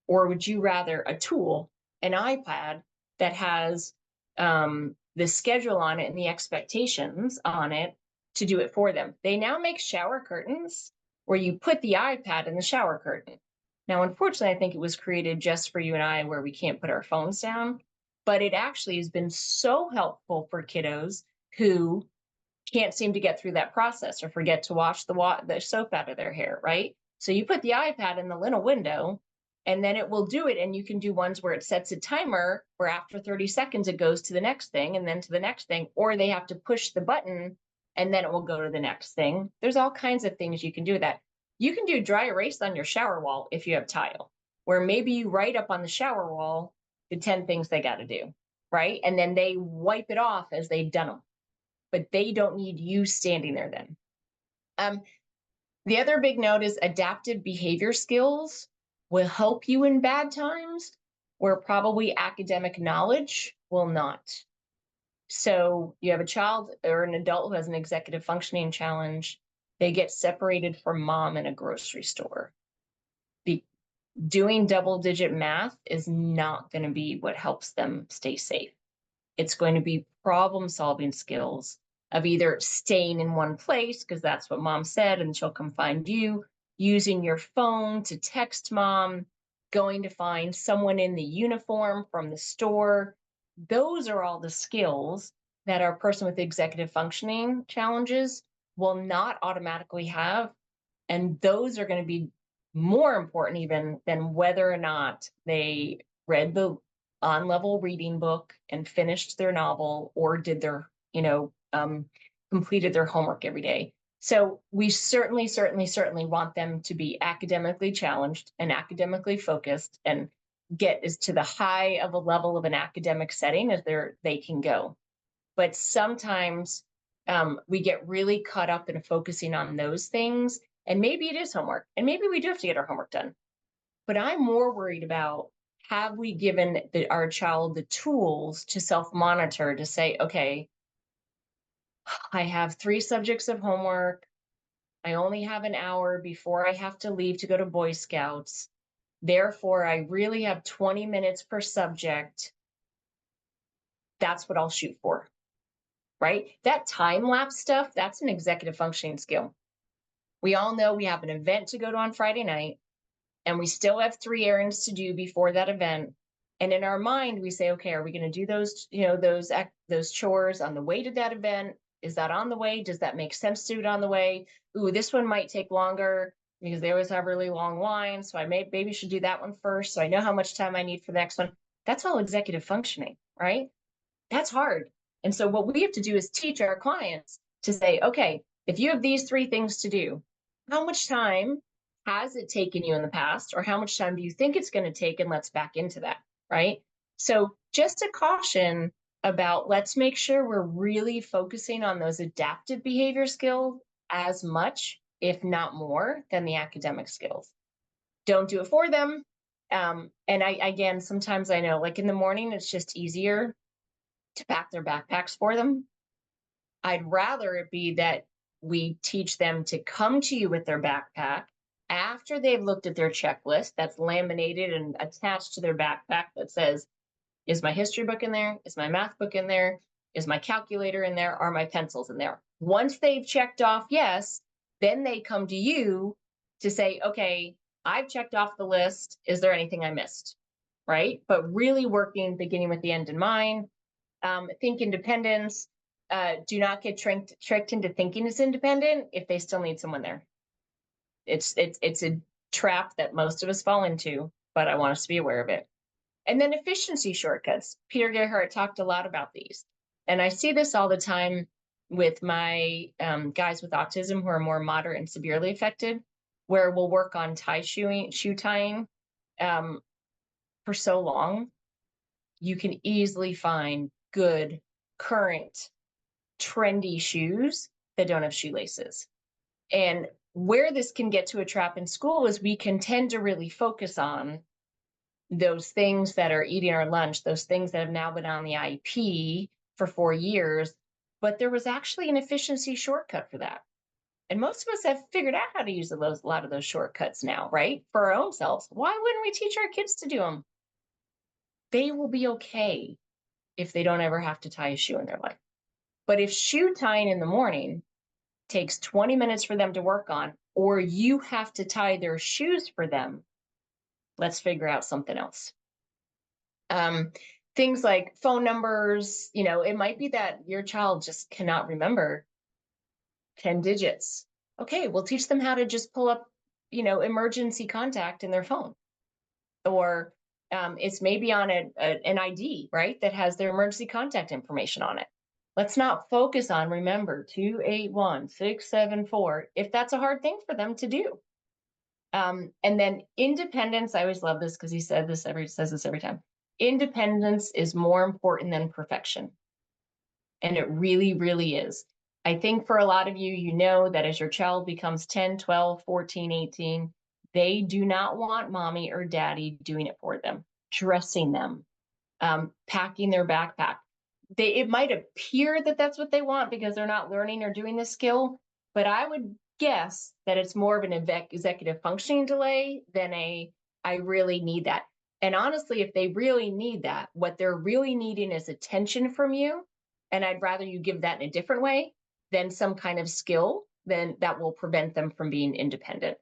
Or would you rather a tool, an iPad that has the schedule on it and the expectations on it to do it for them? They now make shower curtains where you put the iPad in the shower curtain. Now, unfortunately, I think it was created just for you and I where we can't put our phones down, but it actually has been so helpful for kiddos who can't seem to get through that process or forget to wash the soap out of their hair, right? So you put the iPad in the little window and then it will do it. And you can do ones where it sets a timer where after 30 seconds, it goes to the next thing and then to the next thing, or they have to push the button and then it will go to the next thing. There's all kinds of things you can do with that. You can do dry erase on your shower wall if you have tile, where maybe you write up on the shower wall the 10 things they got to do, right? And then they wipe it off as they've done them, but they don't need you standing there then. The other big note is adaptive behavior skills will help you in bad times where probably academic knowledge will not. So you have a child or an adult who has an executive functioning challenge, they get separated from mom in a grocery store. Doing double-digit math is not going to be what helps them stay safe. It's going to be problem-solving skills of either staying in one place, because that's what mom said, and she'll come find you, using your phone to text mom, going to find someone in the uniform from the store. Those are all the skills that our person with executive functioning challenges will not automatically have. And those are going to be more important even than whether or not they read the on-level reading book and finished their novel or did their, completed their homework every day. So we certainly want them to be academically challenged and academically focused and get as to the high of a level of an academic setting as they can go. But sometimes we get really caught up in focusing on those things. And maybe it is homework, and maybe we do have to get our homework done. But I'm more worried about, have we given our child the tools to self-monitor to say, okay, I have 3 subjects of homework. I only have an hour before I have to leave to go to Boy Scouts. Therefore, I really have 20 minutes per subject. That's what I'll shoot for, right? That time-lapse stuff, that's an executive functioning skill. We all know we have an event to go to on Friday night, and we still have 3 errands to do before that event. And in our mind, we say, okay, are we going to do those chores on the way to that event? Is that on the way? Does that make sense to do it on the way? Ooh, this one might take longer because they always have really long lines. So I maybe should do that one first, so I know how much time I need for the next one. That's all executive functioning, right? That's hard. And so what we have to do is teach our clients to say, okay, if you have these 3 things to do, how much time has it taken you in the past, or how much time do you think it's going to take? And let's back into that, right? So just a caution about, let's make sure we're really focusing on those adaptive behavior skills as much, if not more, than the academic skills. Don't do it for them. And again, sometimes I know, like in the morning, it's just easier to pack their backpacks for them. I'd rather it be that we teach them to come to you with their backpack after they've looked at their checklist that's laminated and attached to their backpack that says, is my history book in there? Is my math book in there? Is my calculator in there? Are my pencils in there? Once they've checked off yes, then they come to you to say, okay, I've checked off the list. Is there anything I missed? Right? But really working, beginning with the end in mind. Think independence. Do not get tricked into thinking it's independent if they still need someone there. It's a trap that most of us fall into, but I want us to be aware of it. And then efficiency shortcuts. Peter Gerhardt talked a lot about these. And I see this all the time with my guys with autism who are more moderate and severely affected, where we'll work on shoe tying for so long. You can easily find good, current, trendy shoes that don't have shoelaces. And where this can get to a trap in school is we can tend to really focus on those things that are eating our lunch, those things that have now been on the IEP for 4 years, but there was actually an efficiency shortcut for that. And most of us have figured out how to use a lot of those shortcuts now, right? For our own selves. Why wouldn't we teach our kids to do them? They will be okay if they don't ever have to tie a shoe in their life. But if shoe tying in the morning takes 20 minutes for them to work on, or you have to tie their shoes for them, let's figure out something else. Things like phone numbers, it might be that your child just cannot remember 10 digits. Okay, we'll teach them how to just pull up, emergency contact in their phone. Or it's maybe on an ID, right, that has their emergency contact information on it. Let's not focus on, remember, 281-674, if that's a hard thing for them to do. And then independence, I always love this because he says this every time. Independence is more important than perfection. And it really, really is. I think for a lot of you, you know that as your child becomes 10, 12, 14, 18, they do not want mommy or daddy doing it for them, dressing them, packing their backpack. It might appear that that's what they want because they're not learning or doing the skill, but I would guess that it's more of an executive functioning delay than I really need that. And honestly, if they really need that, what they're really needing is attention from you. And I'd rather you give that in a different way than some kind of skill, then that will prevent them from being independent.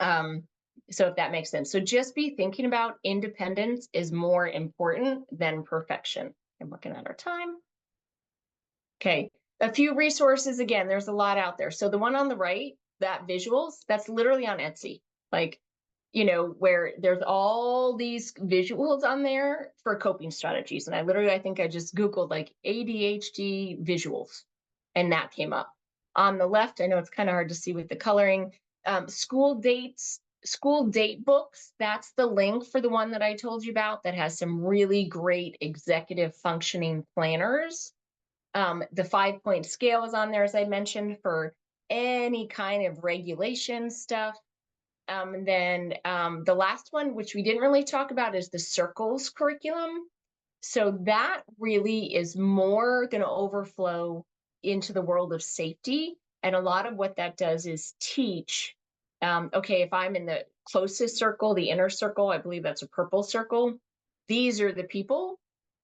So if that makes sense. So just be thinking about independence is more important than perfection. I'm looking at our time. Okay, a few resources. Again, there's a lot out there. So the one on the right, that visuals, that's literally on Etsy. Like, where there's all these visuals on there for coping strategies. And I think I just Googled like ADHD visuals and that came up. On the left, I know it's kind of hard to see with the coloring, school date books. That's the link for the one that I told you about that has some really great executive functioning planners. The 5-point scale is on there, as I mentioned, for any kind of regulation stuff. And then the last one, which we didn't really talk about, is the circles curriculum. So that really is more going to overflow into the world of safety. And a lot of what that does is teach, okay, if I'm in the closest circle, the inner circle, I believe that's a purple circle, these are the people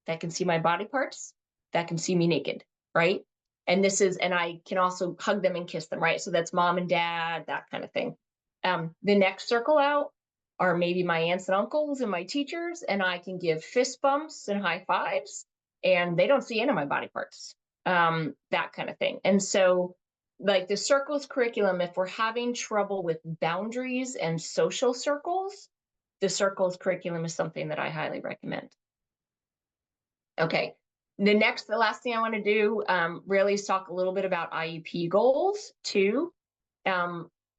that can see my body parts, that can see me naked, right? And I can also hug them and kiss them, right? So that's mom and dad, that kind of thing. The next circle out are maybe my aunts and uncles and my teachers, and I can give fist bumps and high fives, and they don't see any of my body parts, that kind of thing. And so, like the circles curriculum, if we're having trouble with boundaries and social circles, the circles curriculum is something that I highly recommend. Okay, the last thing I want to do really is talk a little bit about IEP goals too.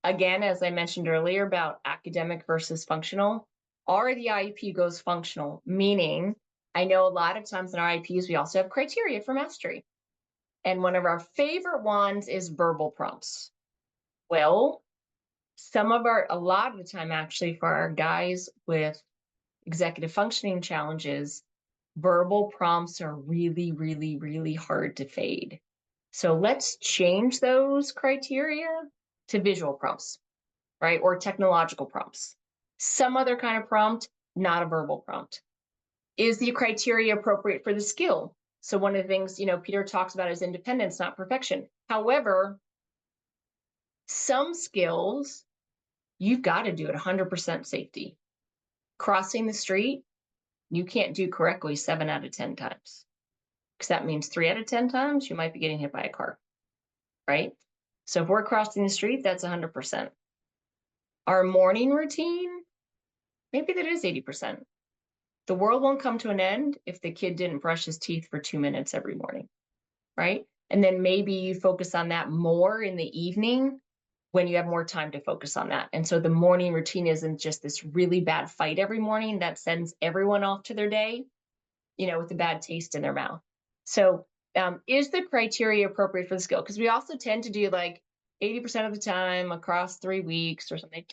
Again, as I mentioned earlier about academic versus functional, are the IEP goals functional? Meaning, I know a lot of times in our IEPs, we also have criteria for mastery. And one of our favorite ones is verbal prompts. Well, a lot of the time actually for our guys with executive functioning challenges, verbal prompts are really, really, really hard to fade. So let's change those criteria to visual prompts, right? Or technological prompts. Some other kind of prompt, not a verbal prompt. Is the criteria appropriate for the skill? So one of the things, Peter talks about is independence, not perfection. However, some skills, you've got to do it 100% safety. Crossing the street, you can't do correctly 7 out of 10 times. Because that means 3 out of 10 times, you might be getting hit by a car, right? So if we're crossing the street, that's 100%. Our morning routine, maybe that is 80%. The world won't come to an end if the kid didn't brush his teeth for 2 minutes every morning, right? And then maybe you focus on that more in the evening when you have more time to focus on that. And so the morning routine isn't just this really bad fight every morning that sends everyone off to their day, with a bad taste in their mouth. So is the criteria appropriate for the skill? Because we also tend to do like 80% of the time across 3 weeks or something.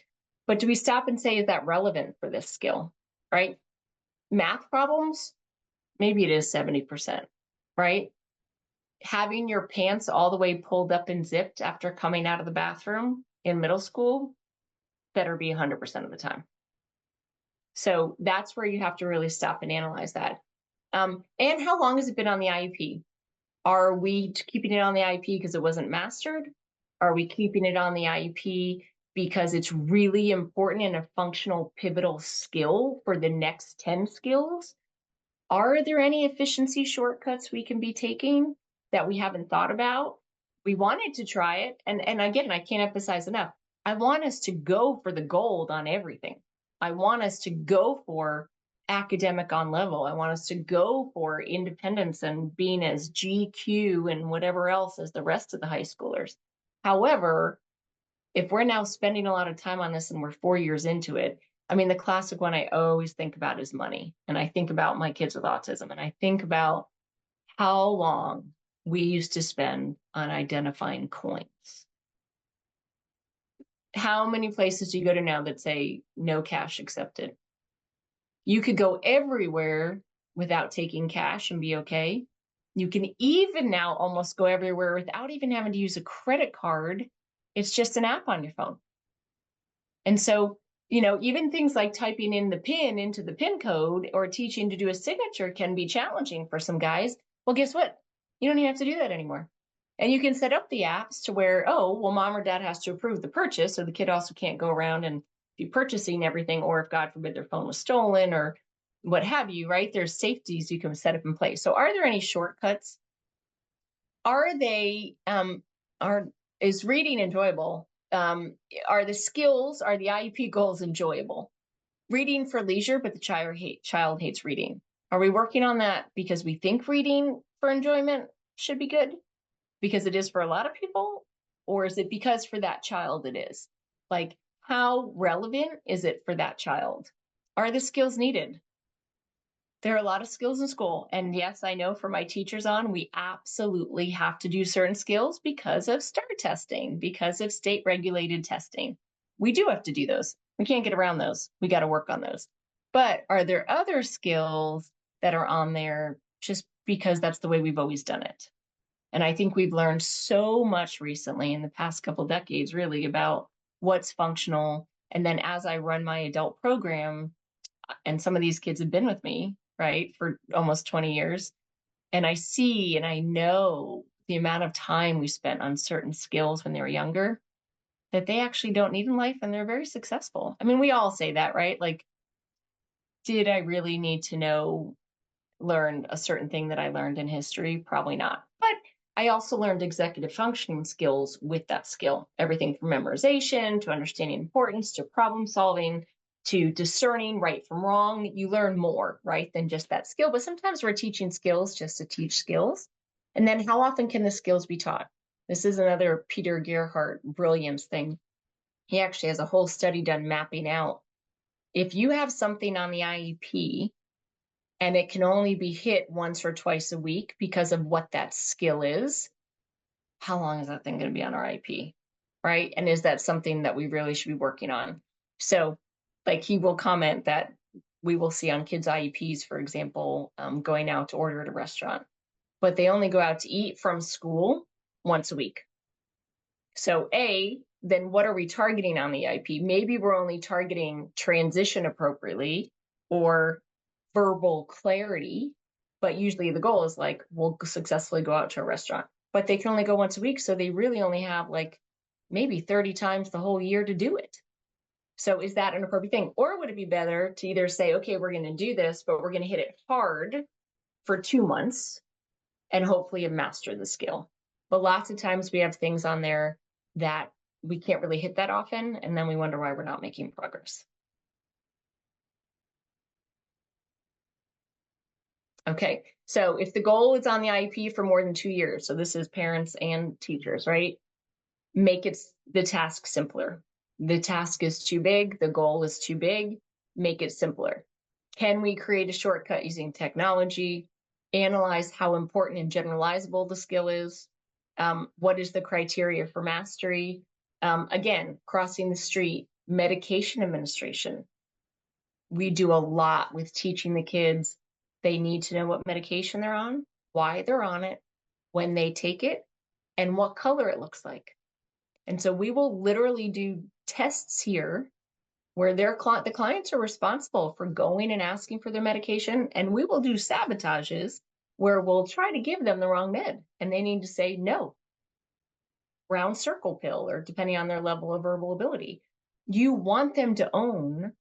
But do we stop and say, is that relevant for this skill, right? Math problems, maybe it is 70%, right? Having your pants all the way pulled up and zipped after coming out of the bathroom in middle school better be 100% of the time. So that's where you have to really stop and analyze that. And how long has it been on the IEP? Are we keeping it on the IEP because it wasn't mastered? Are we keeping it on the IEP because it's really important and a functional pivotal skill for the next 10 skills? Are there any efficiency shortcuts we can be taking that we haven't thought about? We wanted to try it. And again, I can't emphasize enough. I want us to go for the gold on everything. I want us to go for academic on level. I want us to go for independence and being as GQ and whatever else as the rest of the high schoolers. However, if we're now spending a lot of time on this and we're 4 years into it, I mean, the classic one I always think about is money. And I think about my kids with autism, and I think about how long we used to spend on identifying coins. How many places do you go to now that say no cash accepted? You could go everywhere without taking cash and be okay. You can even now almost go everywhere without even having to use a credit card. It's just an app on your phone. And so, even things like typing in the PIN into the PIN code or teaching to do a signature can be challenging for some guys. Well, guess what? You don't even have to do that anymore. And you can set up the apps to where, mom or dad has to approve the purchase. So the kid also can't go around and be purchasing everything, or if God forbid their phone was stolen or what have you, right? There's safeties you can set up in place. So are there any shortcuts? Are they, is reading enjoyable? Are the IEP goals enjoyable? Reading for leisure, but the child hates reading. Are we working on that because we think reading for enjoyment should be good? Because it is for a lot of people? Or is it because for that child it is? Like, how relevant is it for that child? Are the skills needed? There are a lot of skills in school. And yes, I know for my teachers we absolutely have to do certain skills because of STAR testing, because of state regulated testing. We do have to do those. We can't get around those. We got to work on those. But are there other skills that are on there just because that's the way we've always done it? And I think we've learned so much recently in the past couple decades, really, about what's functional. And then as I run my adult program, and some of these kids have been with me, right, for almost 20 years. And I see and I know the amount of time we spent on certain skills when they were younger that they actually don't need in life, and they're very successful. I mean, we all say that, right? Like, did I really need to learn a certain thing that I learned in history? Probably not. But I also learned executive functioning skills with that skill. Everything from memorization to understanding importance to problem solving to discerning right from wrong. You learn more, right, than just that skill. But sometimes we're teaching skills just to teach skills. And then how often can the skills be taught? This is another Peter Gerhardt brilliance thing. He actually has a whole study done mapping out. If you have something on the IEP and it can only be hit once or twice a week because of what that skill is, how long is that thing going to be on our IEP, right? And is that something that we really should be working on? So, like, he will comment that we will see on kids' IEPs, for example, going out to order at a restaurant, but they only go out to eat from school once a week. So then what are we targeting on the IEP? Maybe we're only targeting transition appropriately or verbal clarity, But usually the goal is like, we'll successfully go out to a restaurant, but they can only go once a week. So they really only have like maybe 30 times the whole year to do it. So is that an appropriate thing? Or would it be better to either say, okay, we're going to do this, but we're going to hit it hard for 2 months and hopefully master the skill. But lots of times we have things on there that we can't really hit that often, and then we wonder why we're not making progress. Okay, so if the goal is on the IEP for more than 2 years, so this is parents and teachers, right? Make it the task simpler. The task is too big, the goal is too big, make it simpler. Can we create a shortcut using technology? Analyze how important and generalizable the skill is. What is the criteria for mastery? Again, crossing the street, medication administration. We do a lot with teaching the kids. They need to know what medication they're on, why they're on it, when they take it, and what color it looks like. And so we will literally do tests here where the clients are responsible for going and asking for their medication, and we will do sabotages where we'll try to give them the wrong med and they need to say no, round circle pill, or depending on their level of verbal ability. You want them to own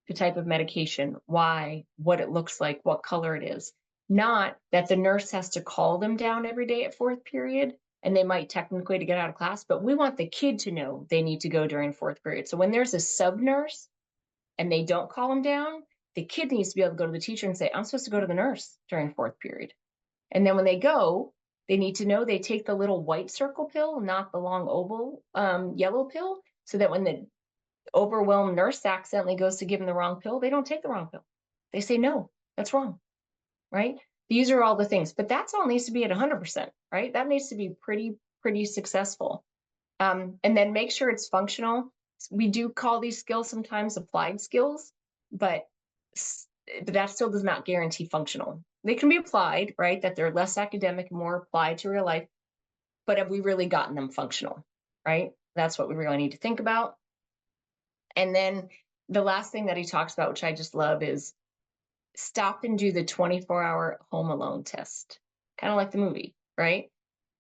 the type of medication, why, what it looks like, what color it is. Not that the nurse has to call them down every day at fourth period, and they might technically to get out of class, but we want the kid to know they need to go during fourth period. So when there's a sub nurse and they don't call them down, the kid needs to be able to go to the teacher and say, I'm supposed to go to the nurse during fourth period. And then when they go, they need to know they take the little white circle pill, not the long oval yellow pill, so that when the overwhelmed nurse accidentally goes to give them the wrong pill, they don't take the wrong pill. They say, no, that's wrong, right? These are all the things, but that's all needs to be at 100%, right? That needs to be pretty successful. And then make sure it's functional. We do call these skills sometimes applied skills, but that still does not guarantee functional. They can be applied, right? That they're less academic, more applied to real life, but have we really gotten them functional, right? That's what we really need to think about. And then the last thing that he talks about, which I just love, is stop and do the 24-hour home alone test. Kind of like the movie, right?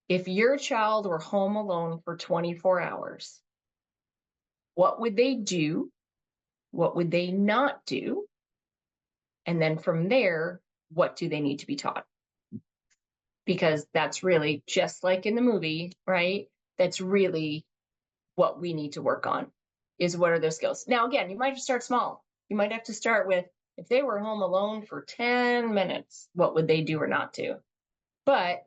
If your child were home alone for 24 hours, what would they do? What would they not do? And then from there, what do they need to be taught? Because that's really just like in the movie, right? That's really what we need to work on, is what are those skills. Now, again, you might have to start small. You might have to start with, if they were home alone for 10 minutes, what would they do or not do? But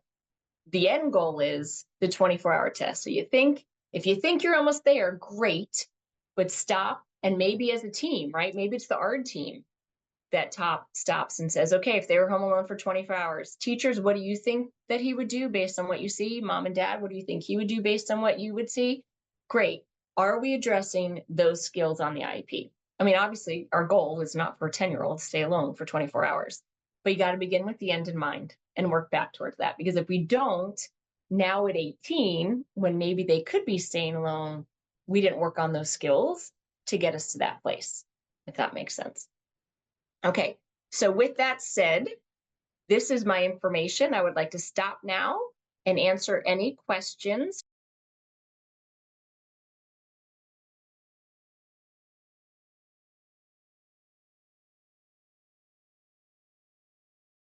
the end goal is the 24-hour test. So if you think you're almost there, great, but stop. And maybe as a team, right? Maybe it's the ARD team that stops and says, okay, if they were home alone for 24 hours, teachers, what do you think that he would do based on what you see? Mom and dad, what do you think he would do based on what you would see? Great. Are we addressing those skills on the IEP? I mean, obviously, our goal is not for a 10-year-old to stay alone for 24 hours, but you got to begin with the end in mind and work back towards that. Because if we don't, now at 18, when maybe they could be staying alone, we didn't work on those skills to get us to that place, if that makes sense. Okay, so with that said, this is my information. I would like to stop now and answer any questions.